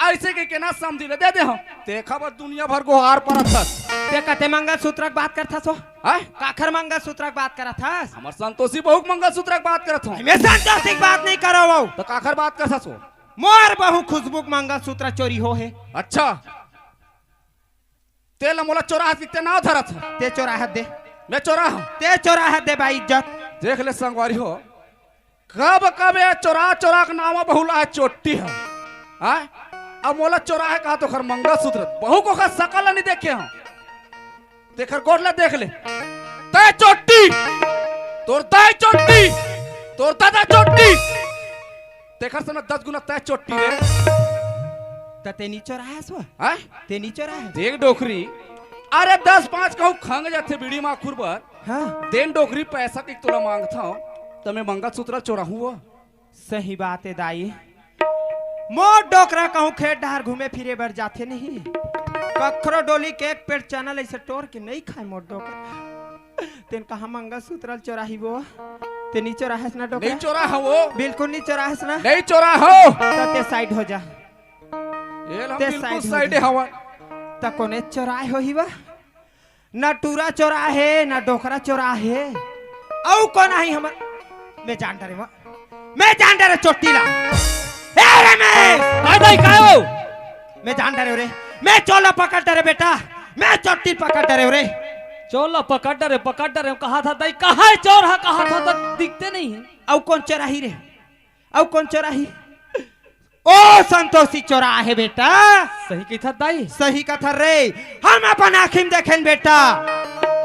ऐसे के ना समझी ले दे हम देखा बस दुनिया भर को हार पर ते कते मंगल सूत्र की बात करता सो, है काखर मंगल सूत्र की बात करा था। हमर संतोषी बहुत मंगल सूत्र की बात करत हूं, मैं संतोषी की बात नहीं करो वो, तो काखर बात कर सो मोर बहु खुशबू मंगल सूत्र चोरी हो है। अच्छा तेल मोला चोरा कितने ना धरत है, ते चोराह दे, मैं चोरा हूं ते चोराह दे भाई इज्जत। देख ले संगवारी हो कब कब ये चोरा चोरा का नाम बहुला है चोटी है, अब मोला चोरा है कहा तो खर मंगल सूत्र बहु को खर सकल नहीं देखे हम देखर गोर ले देख ले तय चोटी तोर तय चोटी तोर दादा चोटी देखर से 10 गुना तय चोटी रे ते नी चोराह सो, हैं ते नी चोराह देख डोकरी अरे 10-5 कहूं खंग जाते बीड़ी मा खुरबर हाँ देन डोकरी पैसा की तोला मांगता हूं तो मैं मंगल सूत्र चोरा हुआ। सही बात है दाई, मोर डोकरा कहूँ खेत डहार घूमे फिरे बर जाते नहीं, कखरो डोली के एक पेट चनल ऐसे तोड़ के नहीं खाए मोर डोकरा। तेन कहा मंगल सूत्र चोराही वो, ते नहीं चोराहस ना डोकरा, नहीं चोरा है वो बिल्कुल नहीं चोराहस ना, नहीं चोरा हो तो ते साइड हो जा, ये हम ते बिल्कुल साइड हो साइड जा। हवा तो कोने चोराए हो ही वा, ना टूरा चोरा है ना डोकरा चोरा है, औ कौन आई हमर मैं जान डरे वा, मैं जान डरे चोटी ला ए रमेश काय दाई काय हो मैं जान डरे रे, मैं चोला पकड़ डरे बेटा, मैं चोटी पकड़ डरे रे। चोला पकड़ डरे कहा था दाई, कहा है चोर है कहा था तो दिखते नहीं है। औ कौन चोराही रे, औ कौन चोराही, ओ संतोषी चोरा है बेटा, सही की था दाई, सही कथा रे, हम अपन आँखिम देखें बेटा,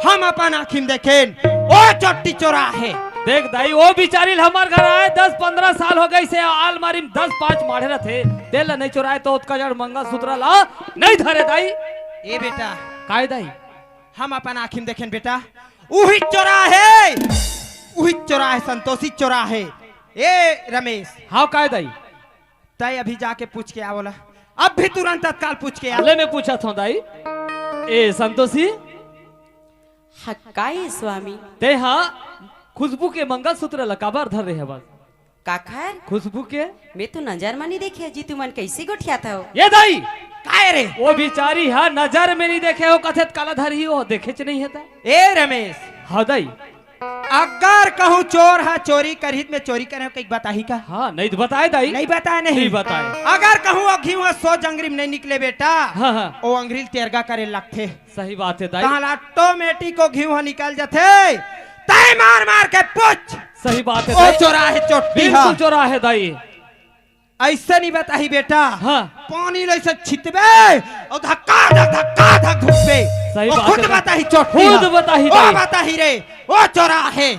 हम अपन आँखिम देखें, ओ चोटी चोरा है। देख दाई वो बिचारी हमार घर आए 10-15 साल हो गए से आलमारी में 10-5 माढ़े रहे तेल नहीं चुराए तो उसका जड़ मंगल सूत्र ला नहीं धरे दाई। ए बेटा काय दाई हम अपन आँखिम देखें बेटा, उही चोरा है, उही चोरा है, संतोषी चोरा है। ए रमेश हाँ काय दाई, तय अभी जाके पूछ के आ बोला, अब भी तुरंत तत्काल पूछ के आ। ले मैं पूछा था दाई, ए संतोषी हक्काई स्वामी ते हाँ खुशबू के मंगलसूत्र लकाबर धर रहे हैं बस काखर खुशबू के मैं तो नजर में नहीं देखे जी तुमन कैसे गोठिया था हो? ये दाई काय रे वो बिचारी हाँ नजर में नहीं देखे हो कथित कालाधर ही हो देखे च नहीं है ए रमेश हाँ दाई अगर कहूँ चोर है चोरी करहित में चोरी करे कई बताही का हाँ नहीं तो बताए दाई नहीं बताया नहीं नहीं बताए अगर कहूँ अघी हुआ 100 जंगरी में नहीं निकले बेटा हाँ हाँ ओ अंग्रील तेरगा करे लगते सही बात है दाई कहाँ ऑटोमेटिक को घी हुआ निकल जाते तय मार मार के पूछ सही बात है ओ दाई चोरा है चोटी बिल्कुल चोरा है दाई ऐसा नहीं बताही बेटा हाँ पानी ले से छितबे और धक्का धक धुपबे सही ओ बात खुद है। बताही चोटी खुद बताही ओ दाई। बताही रे ओ चोरा है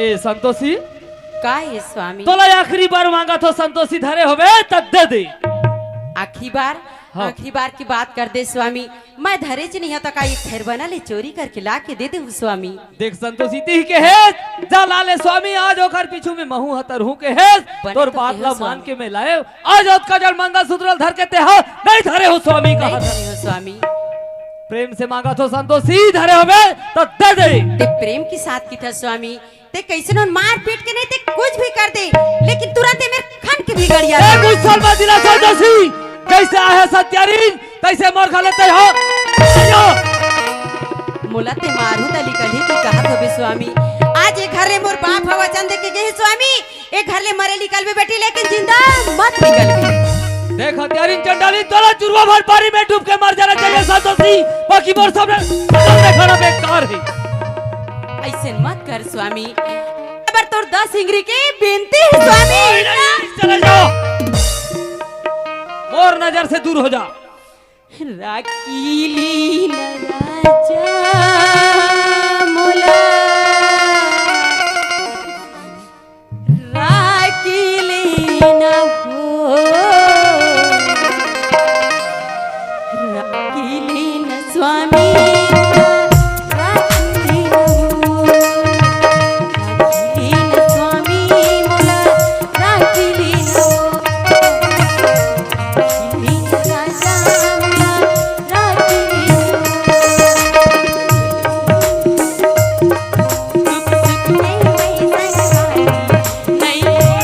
ए संतोषी का ये स्वामी तोला आखिरी बार मांगा तो संतोषी धरे होवे तब दे दे हाँ। आखिरी बार की बात कर दे स्वामी मैं धरे च नहीं होता का एक खैर बना ले चोरी करके ला के दे दे स्वामी देख संतोषी ती के है जा लाले स्वामी आज ओकर पीछू में महू हतर हूं के है बने तोर तो बात के ला हो मान स्वामी। के मैं लाए आज ओत का जल मंगलसूत्र धर के ते हो नहीं धरे हो स्वामी का नहीं हाथ। धरे हो स्वामी प्रेम से मांगा तो संतोषी धरे होवे तो दे दे ते प्रेम के साथ की था स्वामी ते कैसे न मार पीट के नहीं ते कुछ भी कर दे लेकिन तुरंत मेरे खन के बिगड़िया ए गुस्सा मत दिला संतोषी कैसे आए सत्यारीन तैसे मोर खा लेते हो आयो। मोला ते मारू तली कली की कहा तो बे स्वामी आज एक घर ले मोर बाप हवा चंदे के गए स्वामी एक घर ले मरे निकल बे बेटी लेकिन जिंदा मत निकल बे देख हत्यारीन चंडाली तोला चुरवा भर पानी में डूब के मर जाना चाहिए संतोषी बाकी मोर सामने खड़ा बेकार है ऐसे मत कर स्वामी अबर तोर 10 इंगरी के बेनती है स्वामी चले जाओ और नजर से दूर हो जा राकीली राजा मोला राकीली न हो राकीली न स्वामी राकीली न हो राकीली न स्वामी मोला राकीली न हो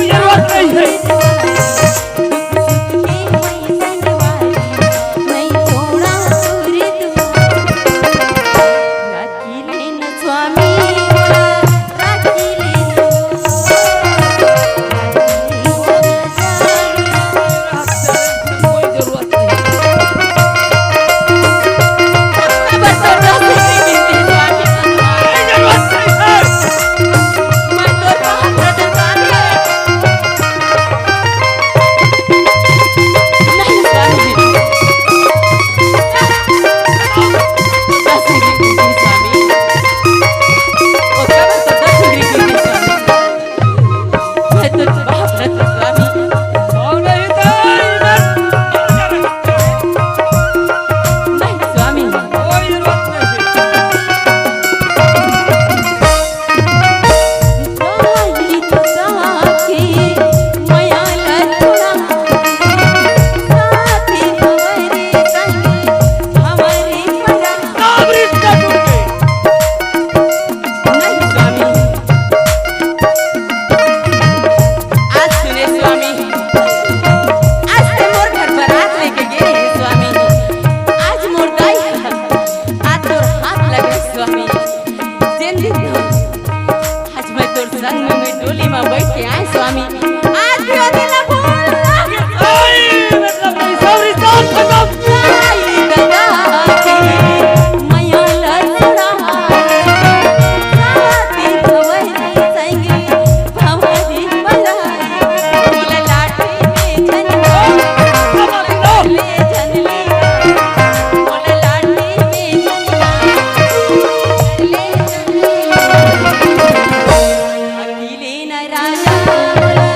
जरूरत नहीं है कोई जरूरत नहीं जरूरत नहीं है और नहीं तो कोई जरूरत नहीं है नाम रिश्ता टूट गई आज सुने स्वामी आज ते मोर घर बारात लेके गए हैं स्वामी आज मोर दाई आज तोर हाथ लगे स्वामी जिन दिन आज मैं तोर संग में डोली में बैठ के आए स्वामी आज भी वो दिन ना भूलना आई मतलब नहीं सब रिश्ता खत्म आई गंगा की मैया लसड़ा साथी भवरी संगी भवरी मलाई बोले लाठी में जनवा ले जनली बोले लाठी में जनवा ले जनली अकेले न राजा बोला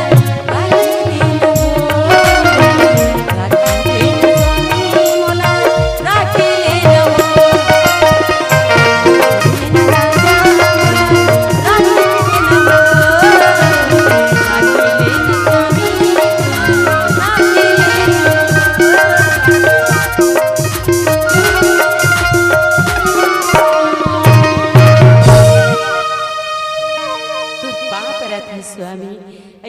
है स्वामी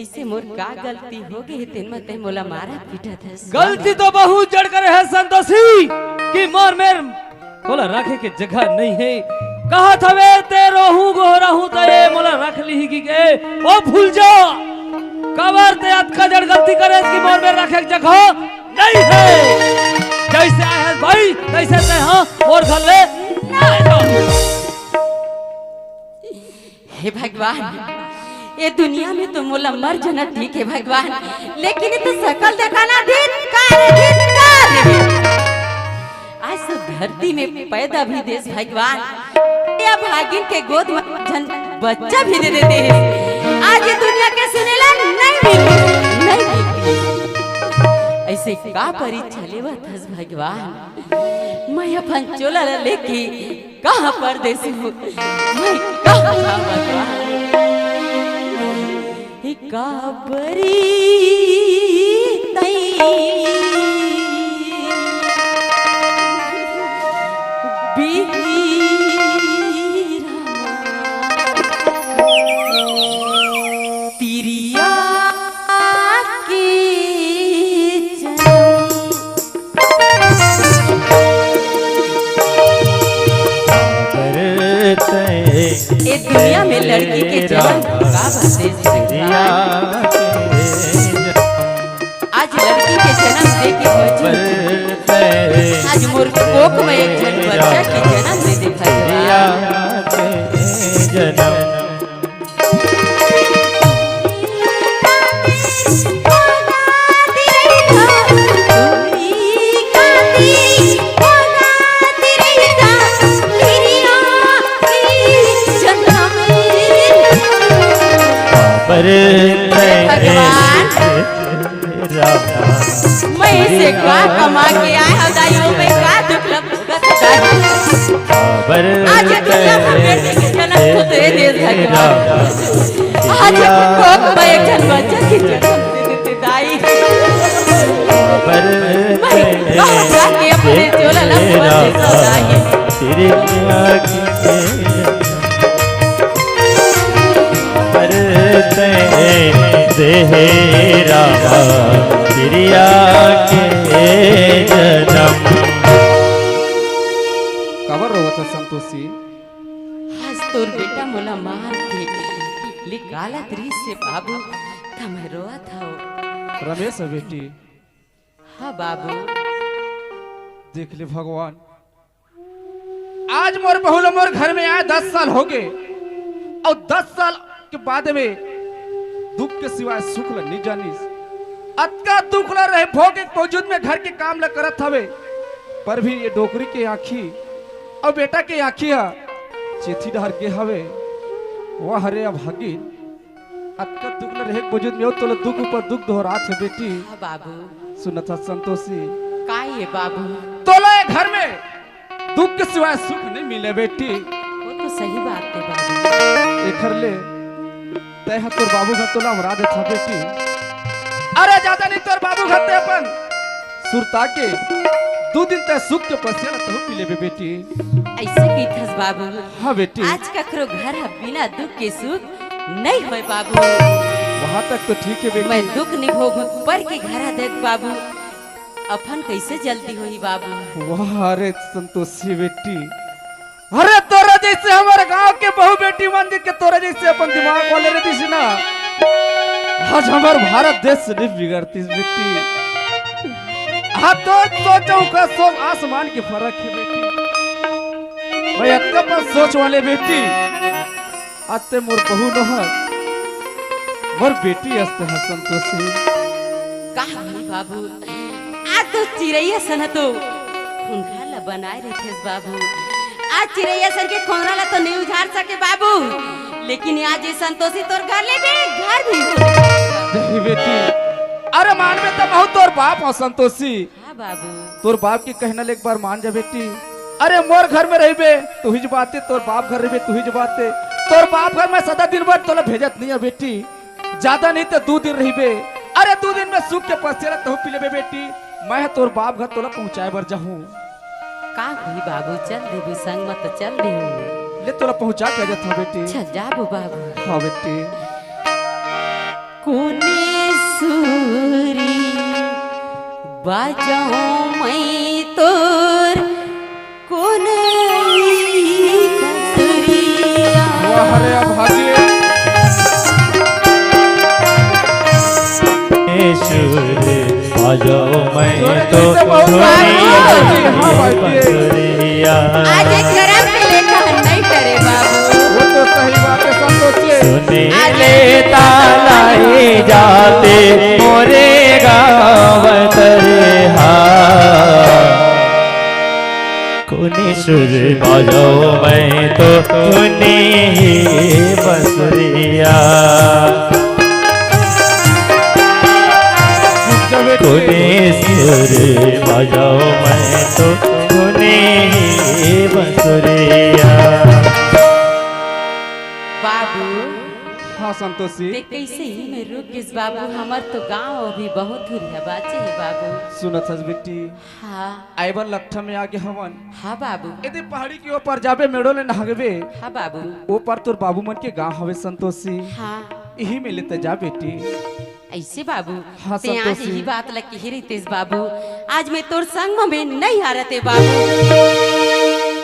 ऐसे मोर का गलती हो गई तेन मते मोला मारा पीटा था गलती तो बहुत जड़ करे है संतोषी कि मोर मेर बोला रखे के जगह नहीं है कहा था वे ते रोहू गो रहू तो ये मोला रख ली की के ओ भूल जा कबर ते अतका जड़ गलती करे कि मोर मेर रखे के जगह नहीं है जैसे आए हैं भाई तैसे ते हां और घर ले हे भगवान ये दुनिया में तो मोला मर जाना ठीक है भगवान लेकिन ये तो सकल दिखाना आज तो धरती में पैदा भी देश भगवान या भागिन के गोद में जन बच्चा भी दे देते हैं आज ये दुनिया के सुनेला नहीं मिलती ऐसे का परीक्षा लेवा थस भगवान मैं अपन चोला लेके कहाँ परदेश हूँ मैं कहाँ जाऊँ भगवान काबरी तिरिया के ये दुनिया में लड़की के जन्म का आज लड़की के जन्म दे के आज मोर कोख में एक जन बच्चा के जन्म दे दिखाया मैं से का कमा के आए हदाइयों में का दुख लगत आज दुनिया में बेटे के जन्म को दे दे भगवान आज कोक में एक जन बच्चा की जन्म दे देते दाई मैं के अपने चोला लंबा से दाई तेरी तेरा तिरिया के जन्म कबर रोवत संतोषी आज तोर बेटा मोला मार के निकाला दृश्य से बाबू तम रोआ था रमेश बेटी हाँ बाबू देख ले भगवान आज मोर बहुला मोर घर में आए 10 साल हो गए और 10 साल के बाद में दुख के सिवाय सुख ल नहीं जानिस अतका दुख ल रहे भोग एक मौजूद में घर के काम ल करत हवे पर भी ये डोकरी के आँखी और बेटा के आँखी है चेथी डहर के हवे वह हरे अभागी अतका दुख ल रहे मौजूद में तो दुख ऊपर दुख दोहरात है बेटी हाँ बाबू सुनत संतोषी का ये बाबू तो घर में दुख के सिवाय सुख नहीं मिले बेटी वो तो सही बात है बाबू एखर ले तय तोर बाबू घर तोला हमरा दे था बेटी अरे ज्यादा नहीं तोर बाबू घर ते अपन सुरता के 2 दिन तक सुख के पसिया तो पी लेबे बेटी ऐसे की थस बाबू हां बेटी आज ककरो घर है बिना दुख के सुख नहीं होय बाबू वहां तक तो ठीक है बेटी मैं दुख नहीं भोगू पर के घर देख बाबू अपन कैसे जल्दी होई बाबू वाह अरे संतोषी बेटी अरे तोरा जैसे हमारे गांव के बहु बेटी मंदिर के तोरा जैसे अपन दिमाग वाले रहती सी ना आज हमार भारत देश से नहीं बिगड़ती बेटी हाँ तो सोचो का सोच आसमान के फर्क है बेटी भाई अत्का पर सोच वाले बेटी आते मोर बहु नहर मोर बेटी हस्ते है संतोषी कहा बाबू आज तो चिड़ैया सन तो खुंखा ला बनाए रखे बाबू आज चिड़ैया सन के खोरा ला तो नहीं उजाड़ सके बाबू लेकिन आज ये संतोषी तोर घर ले भी घर भी नहीं बेटी अरे मान में तो बहुत तोर बाप हो संतोषी हाँ बाबू तोर बाप की कहना ले एक बार मान जा बेटी अरे मोर घर में रहिबे तू ही बातें तोर बाप घर रहिबे तू ही बातें तोर बाप घर में सदा दिन भर तोला भेजत नहीं है बेटी ज्यादा नहीं तो 2 दिन रहिबे अरे 2 दिन में सुख के पसेरा तो पी लेबे बेटी मैं तोर बाप घर तोला पहुंचाए बर जाहूं का हुई बाबू चल देबू संग मत चल देहू ले तोला पहुंचा के जत बेटी अच्छा जाबू बाबू हां बेटी बाजाऊं मैं तोर कौन कसुरिया। वाह रे भाग्य सुर बजाओ मैं तो बंसुरिया। आज एक करम पे लेखा नहीं करे बाबू। वो तो सही बात है संतोषी। सुने लेता लाई जाते मोरे गाँव तरेहा। कोने सुर बजाओ मैं तो सुने ही बंसुरिया। कोने सुर बजाओ मैं तो सुने ही बंसुरिया। बाबू हाँ संतोषी ते कैसे ही मैं रुक किस बाबू, हमार तो गांव अभी बहुत दूर है बाचे है बाबू। सुनत हस बेटी हाँ आइबन लट्ठा में आगे हवन हाँ बाबू। यदि पहाड़ी के ऊपर जाबे मेड़ो ले नहागबे हाँ बाबू। वो पर तोर बाबू मन के गांव हवे संतोषी। हाँ यही में लेते जा बेटी। ऐसे बाबू हाँ, ते आज संतोषी। यही बात लग ही रितेश बाबू, आज मैं तोर संग में नहीं आ रहते बाबू।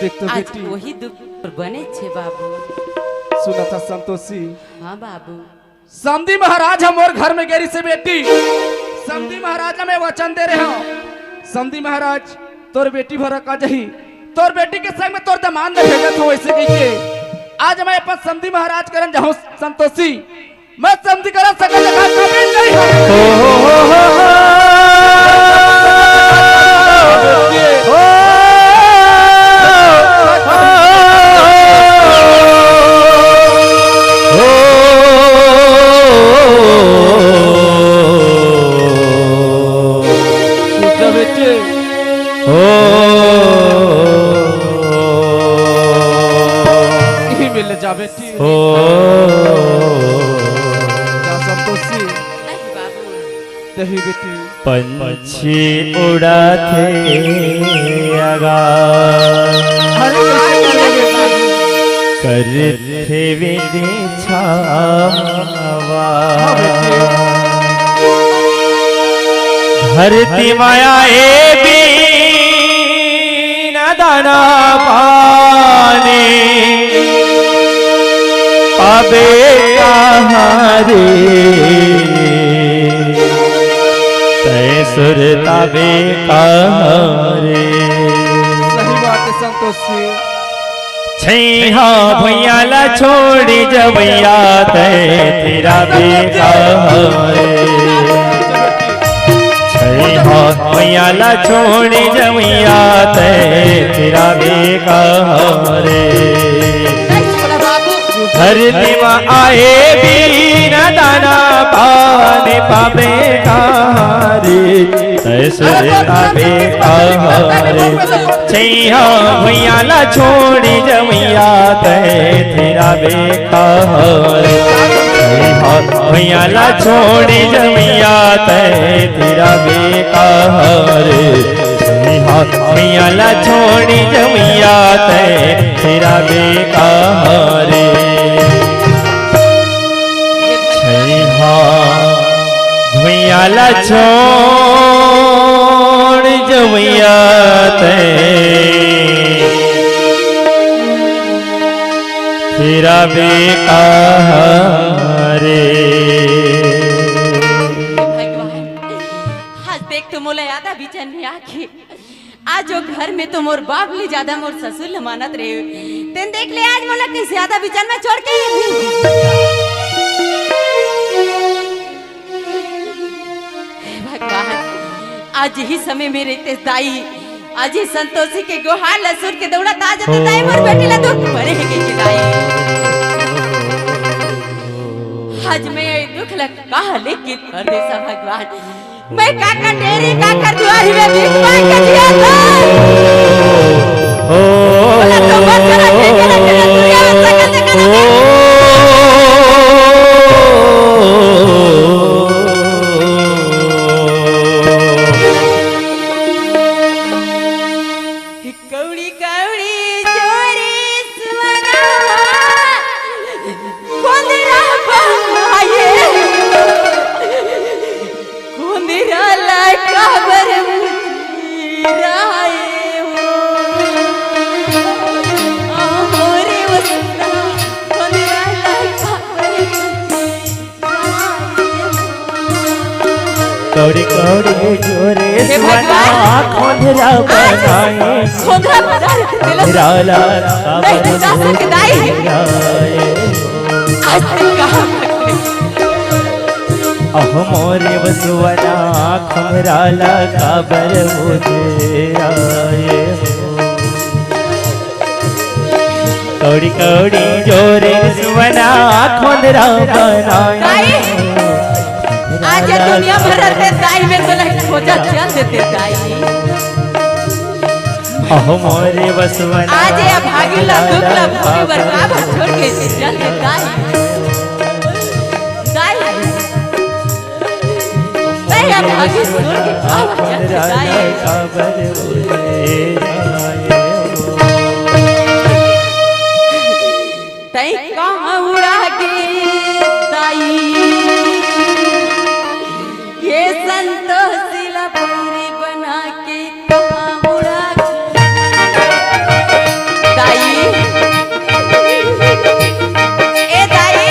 देख तो आज बेटी वही दुख बने छे बाबू। सुनत हस संतोषी। हाँ बाबू। समधी महाराज हम और घर में गेरी से बेटी समधी महाराज हमें वचन दे रहे हो। समधी महाराज तोर बेटी भर का जही तोर बेटी के संग में तोर दमान ने भेजत हो ऐसे कह के आज मैं अपन समधी महाराज करन जाऊं संतोषी। मैं समधी करन सकल जगह कभी नहीं हो। जा बेटी ओ जा संतोषी नहीं बाबू। दही बेटी पंछी उड़ा थे आगा कर थे विधि छावा। धरती माया ए बीन दाना पानी पाबे कहाँ रे तय सुर ताबे कहाँ रे। सही बात है संतोषी। छैहा भैया ला छोड़ी जबैया तय तेरा बेका रे। छैहा भैया ला छोड़ी जबैया तय तेरा बेका रे। धरती में आए बीन दाना पाने पावे रे तय सुर ताबे कहाँ छैया भैया ला छोड़ी जमैया तय तेरा बेका रे। भैया ला छोड़ी जमैया तय तेरा बेका रे। भैया ला छोड़ी जमैया तय तेरा बेका रे। भैया ला छोड़ जमैया तय तेरा बेका रे। आज देख तो मोला यादा बिचन में आके आज जो घर में तो मोर बाप ले ज्यादा मोर ससुर ले मानत रहे तेन देख ले आज मोला कैसे ज्यादा बिचन में छोड़ के भगवान आज ही समय में रहते दाई आज ही संतोषी के गोहार लसुर के दौड़ा ताज तो दाई मोर बेटी ला दुख भरे है के दाई। आज मैं दुख लग कहा लेकिन कर दे सा भगवान मैं काका डेरे काका दुआरी में भीख मांग के दिया था। बोला तो बस करा के दुनिया में सकल कौड़ी कौड़ी जोरी सुना कोंदरा पाए कोंदरा ला काबर कौड़ी कौड़ी जोरे हे सुवना भगवान। खोंधरा बनाए खोंदरा बजा दिल निराला नहीं तो जा सके दाई आज तक कहाँ अहो मोरे वसुवना खमराला काबर मुझे आए कौड़ी कौड़ी जोरे सुवना खोंधरा बनाए दाई आज ये दुनिया भर रहते दाई में तो नहीं खोजा चल देते दाई अहो मोरे वसुवना आज ये भागी ला दुख ला भूमि बरका छोड़ के चल दे दाई दाई दाई अब भागी छोड़ के चल दे दाई काबर मुझे आए तई कहाँ उड़ा के दाई ये संतोषिला पूरी बना के कहाँ उड़ा के दाई ए दाई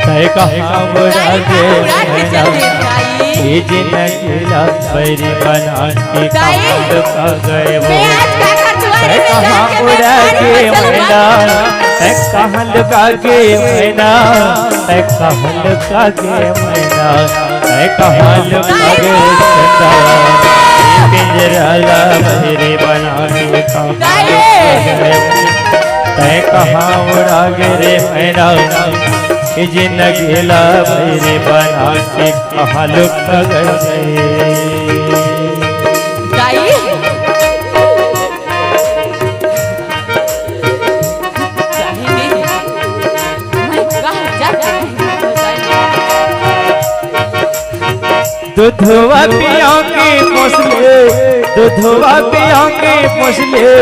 तय कहाँ बुरा दाई कहाँ उड़ा के चल दे दाई ये जिंदगी ला परी बना के दाई, कहाँ का गए वो मैं आज का घर तुम्हारे तय में कहाँ जाके उड़ा के मैना तय कहाँ लुका के मैना तय कहाँ लुका के मैना तय कहाँ लुका के चंदा ये पिंजरा ला मेरे बना के कहाँ तय कहाँ उड़ा गिरे मैना ये जिंदगी ला मेरे बना के कहाँ लुका गए दाई मैं कहाँ जा दूधवा पिया के पोसले दूधवा पिया के पोसले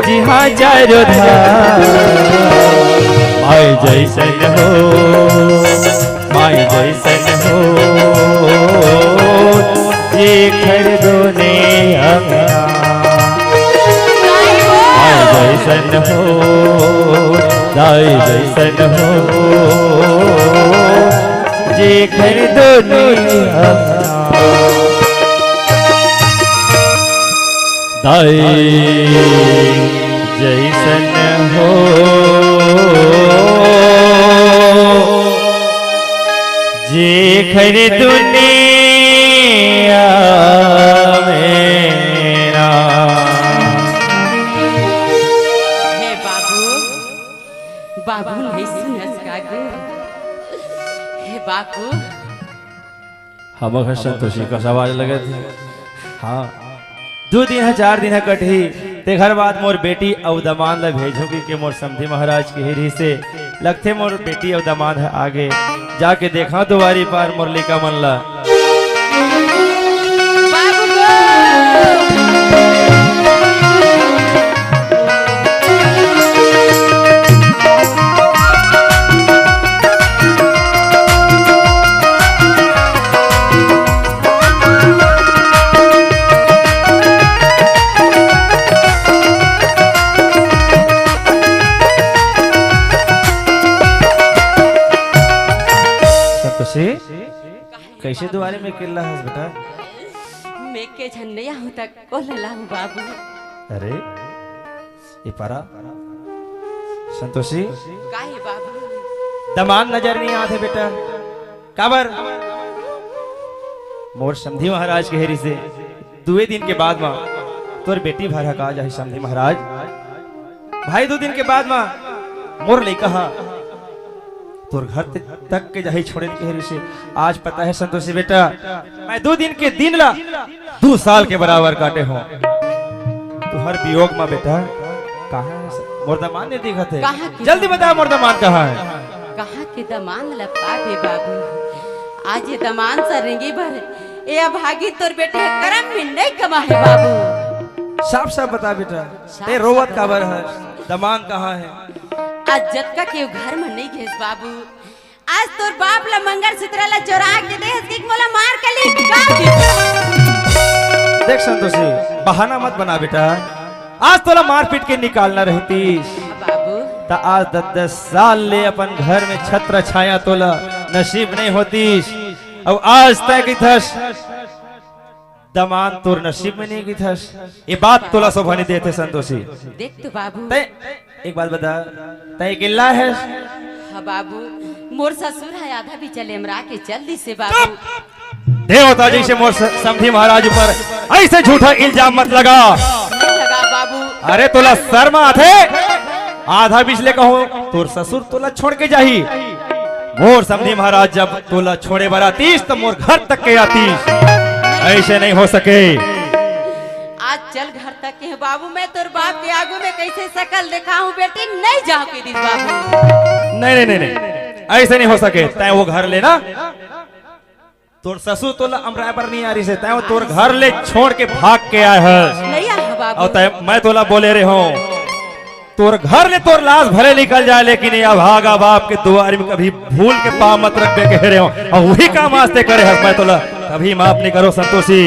जी हाँ चारो माय जैसन हो माय जैसन हो ये खरीदो ने अंगना माय जैसन हो दाई जैसन हो जे खरीदो ने अंगना दाई जैसन हो जे खरी दुनिया मेरा हे बाबू बाबू नहीं सुनस कागू हे बाबू हम संतोषी का सवाल लगे थे हाँ 2 दिन है 4 दिन है कटही ते घर बाद मोर बेटी अवदमान ला भेजोगी के मोर समधी महाराज के हिरी से लगते मोर बेटी अवदमान है आगे जाके देखा दुआरी पार मुरलिका मन ला बाबू गो कैसे दुआरे में किल्ला है बेटा मैं के झन्नैया हूँ तक को लला हूँ बाबू अरे ये पारा संतोषी काहे बाबू दमान नजर नहीं आते बेटा काबर मोर समधी महाराज के हेरी से 2 दिन के बाद माँ तोर बेटी भर हका जाहि समधी महाराज भाई 2 दिन के बाद माँ मोर ले कहा तोर घर तक के जाहि छोड़े के हेरी से आज पता है संतोषी बेटा मैं 2 दिन के दिन ला 2 साल के बराबर काटे हो तू हर वियोग में बेटा कहाँ है मुर्दामान ने दिखा थे कहाँ की? जल्दी बता मुर्दामान कहाँ है कहाँ के दमान लपका दे बाबू आज ये दमान सरेंगे भर ये अभागी तोर बेटे करम में नहीं कमा है बाबू साफ साफ बता बेटा साफ ये रोवत साफ काबर है दमान कहाँ है आज जतका के घर में नहीं घेस बाबू आज तोर बाप ला मंगल सूत्र ला चोरा के दे हस मोला मार के ली का देख संतोषी बहाना मत बना बेटा आज तोला मारपीट के निकालना रहतीस बाबू ता आज 10 साल ले अपन घर में छत्र छाया तोला नसीब नहीं होतीस अब आज तय की थस दमान तोर नसीब में नहीं की थस ये बात तोला शोभा नहीं देते संतोषी। देख तो बाबू। तय एक बात बता, तय किल्ला है? हाँ बाबू, मोर ससुर है आधा भी चले हमरा के जल्दी से बाबू। देवता जी से मोर समधी महाराज पर ऐसे झूठा इल्जाम मत लगा। नहीं लगा बाबू। अरे तोला शर्मा थे आधा बिजले कहो तोर ससुर तोला छोड़ के जाही। मोर समधी महाराज जब तोला छोड़े बरातीस तो मोर घर तक के आतीस, ऐसे नहीं हो सके। आज चल घर तक के बाबू, मैं तोर बाप के आगू में कैसे शकल दिखाऊं बेटी, नहीं जाओ के दिस बाबू। नहीं नहीं नहीं ऐसे नहीं हो सके। तय वो घर लेना, तोर ससुर तोला अमराय पर नहीं आ रही से, तय वो तोर घर ले छोड़ के भाग के आए है। नहीं आ बाबू। और तय मैं तोला बोले रहे हूँ तोर घर ले तोर लाश भले निकल जाए, लेकिन ये भागा बाप के दुआर में कभी भूल के पाँव मत रख के कह रहे हो, और वही काम वास्ते करे है। मैं तोला कभी माफ नहीं करो संतोषी।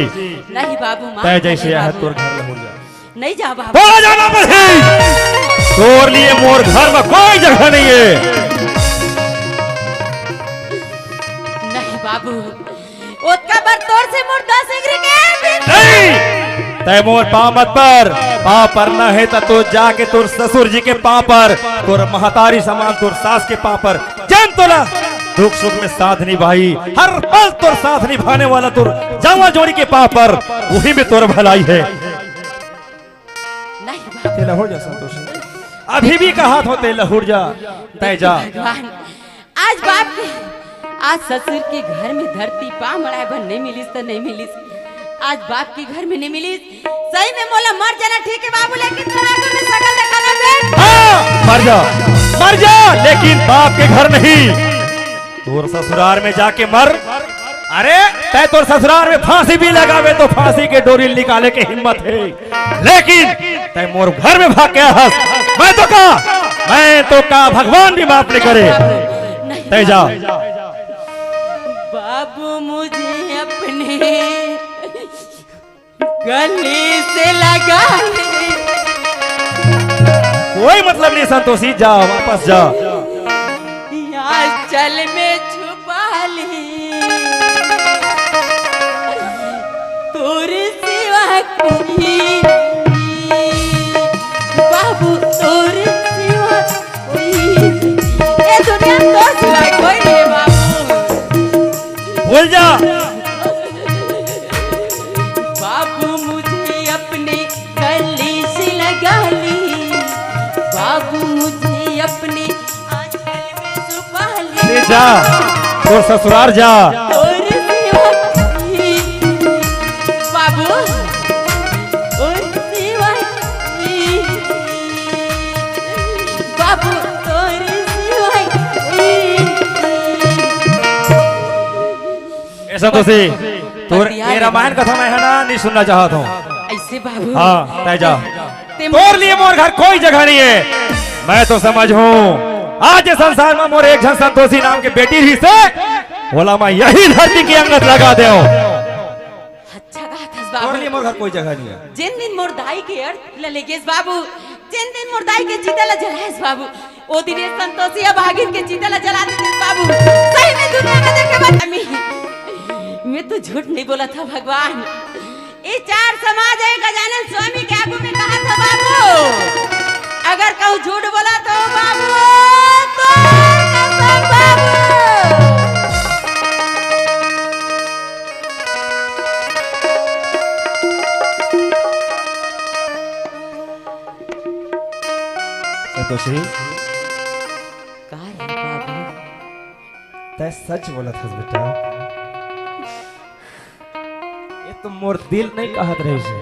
नहीं बाबू, माफ तय कर जैसे दे है बाबू। तोर घर ले हो जा। नहीं जा बाबू। बोला जाना बस तोर लिए मोर घर में कोई जगह नहीं है। नहीं बाबू, ओतका बर तोर से मुर्दा सिगरी के नहीं तय मोर पाँव मत पर, पाँव पर न है तो जाके तोर ससुर जी के पाँव पर, तोर महतारी समान तोर सास के पाँव पर जान तोला दुख सुख में साथ निभाई, हर पल तोर साथ निभाने वाला तोर जावा जोड़ी के पाँव पर, वही में तोर भलाई है। नहीं बाबू। तेला हो जा संतोषी, अभी भी कहा था तेला हो जा। तय जा भगवान, आज बाप के आज ससुर के घर में धरती पाँव मड़ाए बन नहीं मिलिस तो नहीं मिलिस, आज बाप के घर में नहीं मिलिस, सही में मोला मर जाना ठीक है बाबू, लेकिन तोरा आगे में शकल दिखाना बे। हाँ, मर जा लेकिन बाप के घर नहीं, तोर ससुराल में जाके मर। अरे तय तोर ससुराल में फांसी भी लगावे तो फांसी के डोरी निकाले के हिम्मत है, लेकिन तय मोर घर में भाग गया हंस। मैं तो का भगवान भी माफ नहीं करे। तय जा बाबू, मुझे अपने गले से लगा ले। कोई मतलब नहीं संतोषी, जा वापस जा। यहाँ चल में छुपा ले तोर सिवा कोई, बाबू तोर सिवा कोई, ए दुनिया तोर सिवा कोई नहीं बाबू। भूल जा बाबू, मुझे अपने गले से लगा ली, बाबू मुझे अपने आंचल में छुपा ले। जा तोर ससुराल जा। और सिवा कोई, बाबू और सिवा कोई, बाबू और सिवा कोई। संतोषी तोर ये रामायण कथा मैं है ना नहीं सुनना चाहता हूँ। ऐसे बाबू। हाँ तय जा, ते तोर लिए मोर घर कोई जगह नहीं है। मैं तो समझ हूँ आज संसार में मोर एक जन संतोषी नाम के बेटी ही से बोला मैं यही धरती की अंगत लगा दे। अच्छा बात है तोर लिए बाबू। मोर घर कोई जगह नहीं है। जिन दिन मोर दाई के अर्थ ललेगेस बाबू, जिन दिन मोर दाई के जीता ला जलाएस बाबू, ओ दिन ये संतोषी अब भागिन के जीता ला जला देते बाबू। सही में दुनिया में देखे बात मैं तो झूठ नहीं बोला था भगवान। ये चार समाज है गजानन स्वामी के आगू में कहा था बाबू, अगर कहूँ झूठ बोला तो बाबू तो कसम बाबू। संतोषी का है बाबू? तय सच बोला था बेटा, ये तो मोर दिल नहीं कहत रहे से,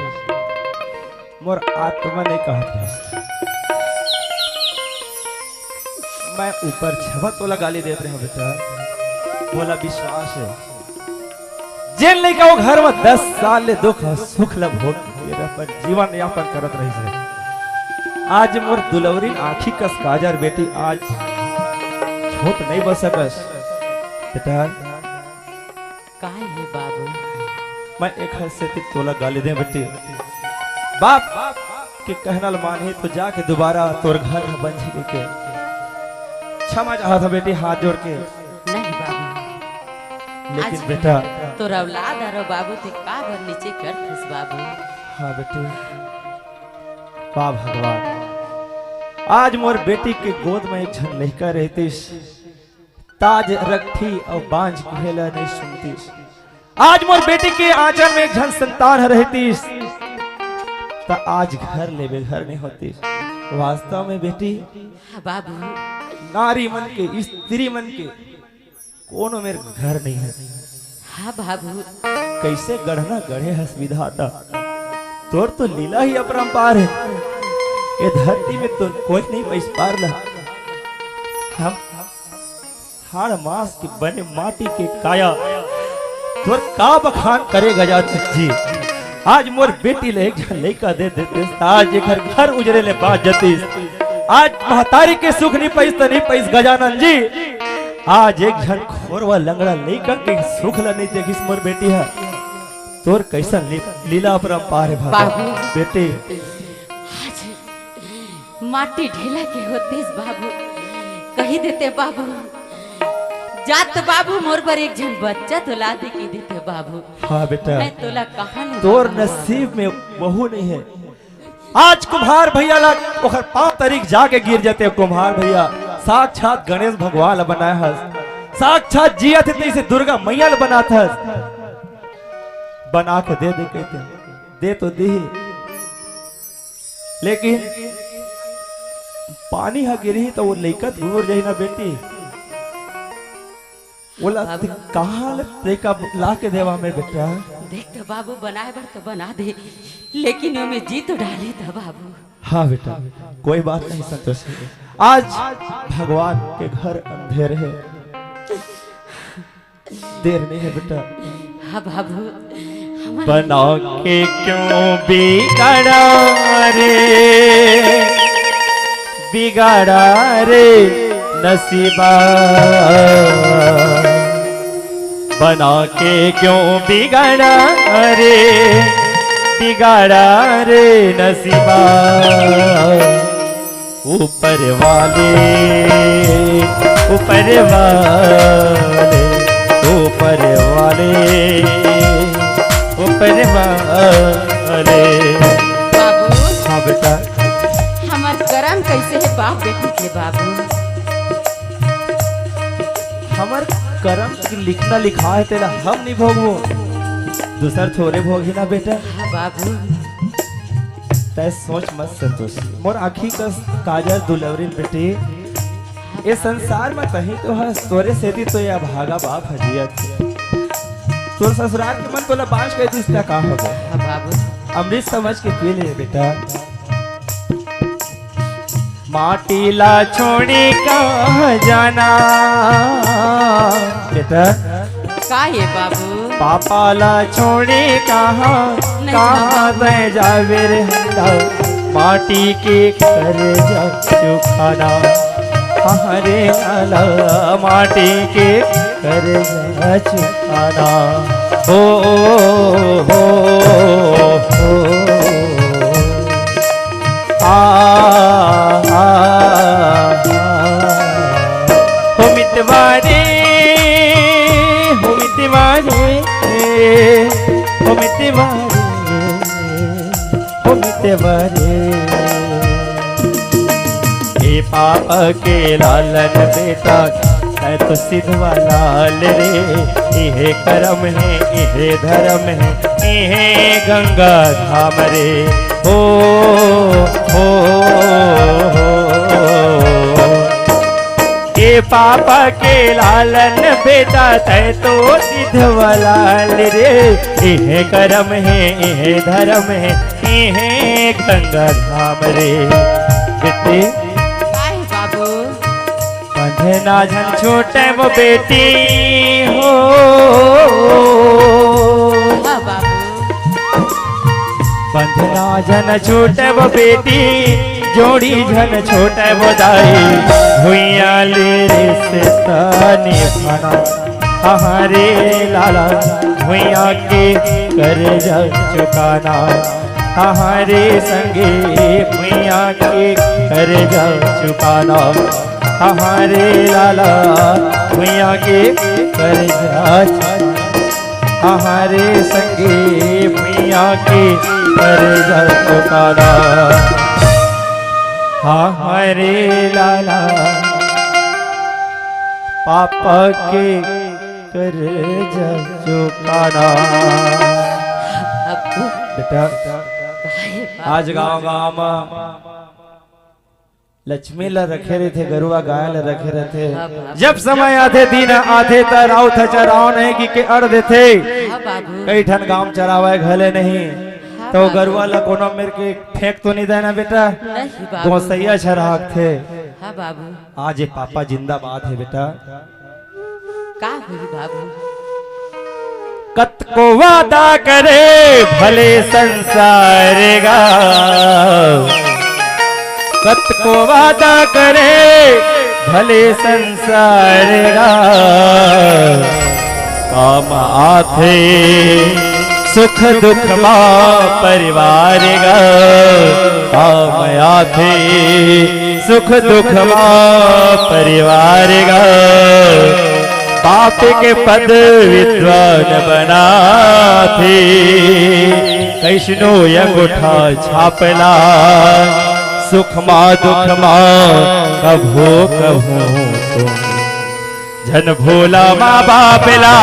मोर आत्मा नहीं कहत रहे। मैं ऊपर छवा तोला गाली देते रहे बेटा, बोला विश्वास है जेल नहीं का वो घर में 10 साल ले दुख सुख लब हो पर जीवन यापन करत रही से। आज मोर दुलवरी आँखी कस काजर बेटी आज झूठ नहीं बच सकस बेटा। का है बाबू? मैं एक हाथ से तोला गाली दे बेटी, बाप के कहना माने तो जाके दोबारा तोर घर में बंझी लेके क्षमा चाहा था बेटी हाथ जोड़ के। नहीं बाबू, लेकिन आज बेटा तोरा औलाद आरो बाबू ते का भर नीचे कर थस बाबू। हाँ बेटे, वाह भगवान, आज मोर बेटी के गोद में एक झन लड़का रहतीस, ताज रखी और बांझ कहेला नहीं सुनतीस। आज मोर बेटी के आंचल में एक झन संतान रहतीस, ता आज घर लेवे घर नहीं होतीस। वास्तव में बेटी, हाँ बाबू, नारी मन के, स्त्री मन के कोनो मेरे घर नहीं है। हाँ बाबू, कैसे गढ़ना गढ़े हस विधाता, तोर तो लीला ही अपरंपार है। ये धरती में तो कोई नहीं पैस पार ला। हम हाड़ मास के बने माटी के काया, तोर का बखान करे गजा जी। आज मोर बेटी ले एक झन लइका दे देते, आज ये घर उजरे ले बात जतीस। आज महतारी के सुख नहीं पैस तो नहीं पैस गजानन जी। आज एक झन खोरवा लंगड़ा लइका के सुख ला नहीं देखिस मोर बेटी है। तोर कैसा लीला अपरंपार है बाबू। बेटे। आज माटी ढेला के होतीस बाबू, कही देते बाबू, जात बाबू मोर पर एक झन बच्चा तो ला दे की देते बाबू। हाँ बेटा, मैं तोला कहाँ ले तोर बाबू? नसीब में बहू नहीं है। आज कुम्हार भैया ला ओकर 5 तारीख जाके गिर जाते। कुम्हार भैया साक्षात गणेश भगवान ला बनाया हस, साक्षात जिया थे तैसे दुर्गा मैया ला बनात हस। बना के दे कहते, दे तो दी, लेकिन पानी हा गिरी तो वो लइका दूर जाई ना बेटी। बोला कहाँ लेका ला के देवा में बेटा। देख तो बाबू, बनाए बर तो बना दे, लेकिन में जी तो डाले था बाबू। हाँ बेटा, कोई बात नहीं संतोष। आज भगवान के घर अंधेर है, देर नहीं है बेटा। हाँ बाबू, बना के क्यों बिगाड़ा रे, बिगाड़ा रे नसीबा, बना के क्यों बिगाड़ा रे, बिगाड़ा रे नसीबा। ऊपर वाले, ऊपर वाले, ऊपर वाले, ऊपर वाले। बाबू, हाँ बेटा, हमार करम कैसे है बाप बेटी के बाबू। हमार कर्म की लिखना लिखा है तेरा, हम नहीं भोगवो, दूसर थोड़े भोगी ना बेटा। हाँ बाबू, तै सोच मत संतोष, मोर आँखी का काजल दुलवरी बेटी। ये संसार में कहीं तो है तोरे सेती तो या भागा बाप हजियत। तोर ससुराल के मन तोला बांझ के दिसता का होगा। हाँ बाबू, अमृत समझ के पी ले बेटा। माटी ला छोड़ी कहाँ जाना बेटा, का है बाबू। पापा ला छोड़ी कहाँ कहाँ दे जावे रे हंडा, माटी के कर जा चुखाना। हरे लाला माटी के कर जा चुखाना। हो हो हो हो मितवारे, हो मितवारे, हो मितवारे, हो मितवारे। हे पाप के लालन बेटा, है तो सिद्धवा लाल रे। इहे करम है, इहे धर्म है, इहे गंगा धाम रे। हो हो ये पापा के लालन बेटा, तय तो सिद्धवा लाल रे। इहे करम है, इहे धर्म है, इहे गंगा धाम रे। बेटे बाबू, बंधना झन छोटे वो बेटी हो। हाँ बाबू, बंधना झन छोटे वो बेटी, जोड़ी झन छोटे वो दाई। भुइया ले रे से तानी भाना, हमारे लाला भुइया के कर जा चुकाना। हमारे संगे भुइया के कर जा चुकाना। हमारे लाला भुइया के कर जा हमारे संगे मैया के कर चुकाना हमारे लाला पापा के कर चुकाना। बेटा आज गांव में लक्ष्मी ला रखे रहे थे, गरुआ गाय ला रखे रहे थे। जब समय आते दिन आते तराव था चराव नहीं की के अड़ देते। हाँ बाबू कई ठन गांव चरावे घले नहीं हाँ तो बाबू। गरुआ ला कोनो मेरे के फेंक तो नहीं देना बेटा। नहीं बाबू गोसैया चराग थे। हाँ बाबू आज ये पापा जिंदाबाद है बेटा। का हुई बाबू कत को वादा करे भले संसार गा, कत को वादा करे भले संसार गा, काम आथे सुख दुख माँ परिवार गा, काम आथे सुख दुख माँ परिवार गा। बाप के पद विद्वान बना थे, कैसनो अंगूठा छापला, सुख माँ दुख माँ कभो कभो तुम जन भोला माँ बापला,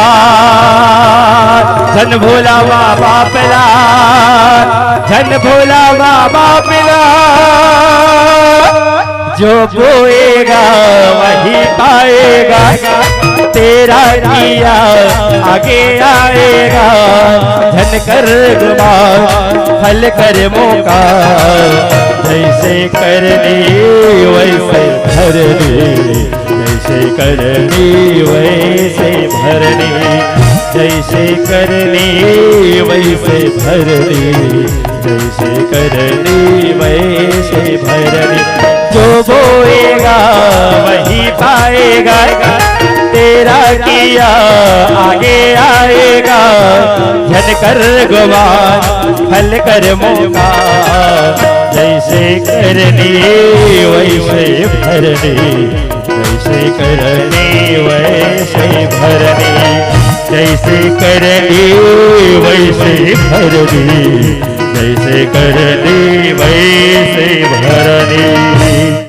जन भोला माँ बापला, जन भोला माँ बापला। जो बोएगा वही पाएगा, तेरा किया आगे आएगा। धन कर गुमा फल कर मौका, जैसे करनी वैसे भरनी, जैसे करनी वैसे भरनी, जैसे करनी वैसे भरनी, जैसे करनी वैसे भरनी। जो बोएगा वही पाएगा, तेरा किया आगे आएगा। धन कर गुमान फल कर मौका, जैसे करनी वैसे भरनी, जैसे करनी वैसे भरनी, जैसे करनी वैसे भरनी, जैसे करनी वैसे भरनी।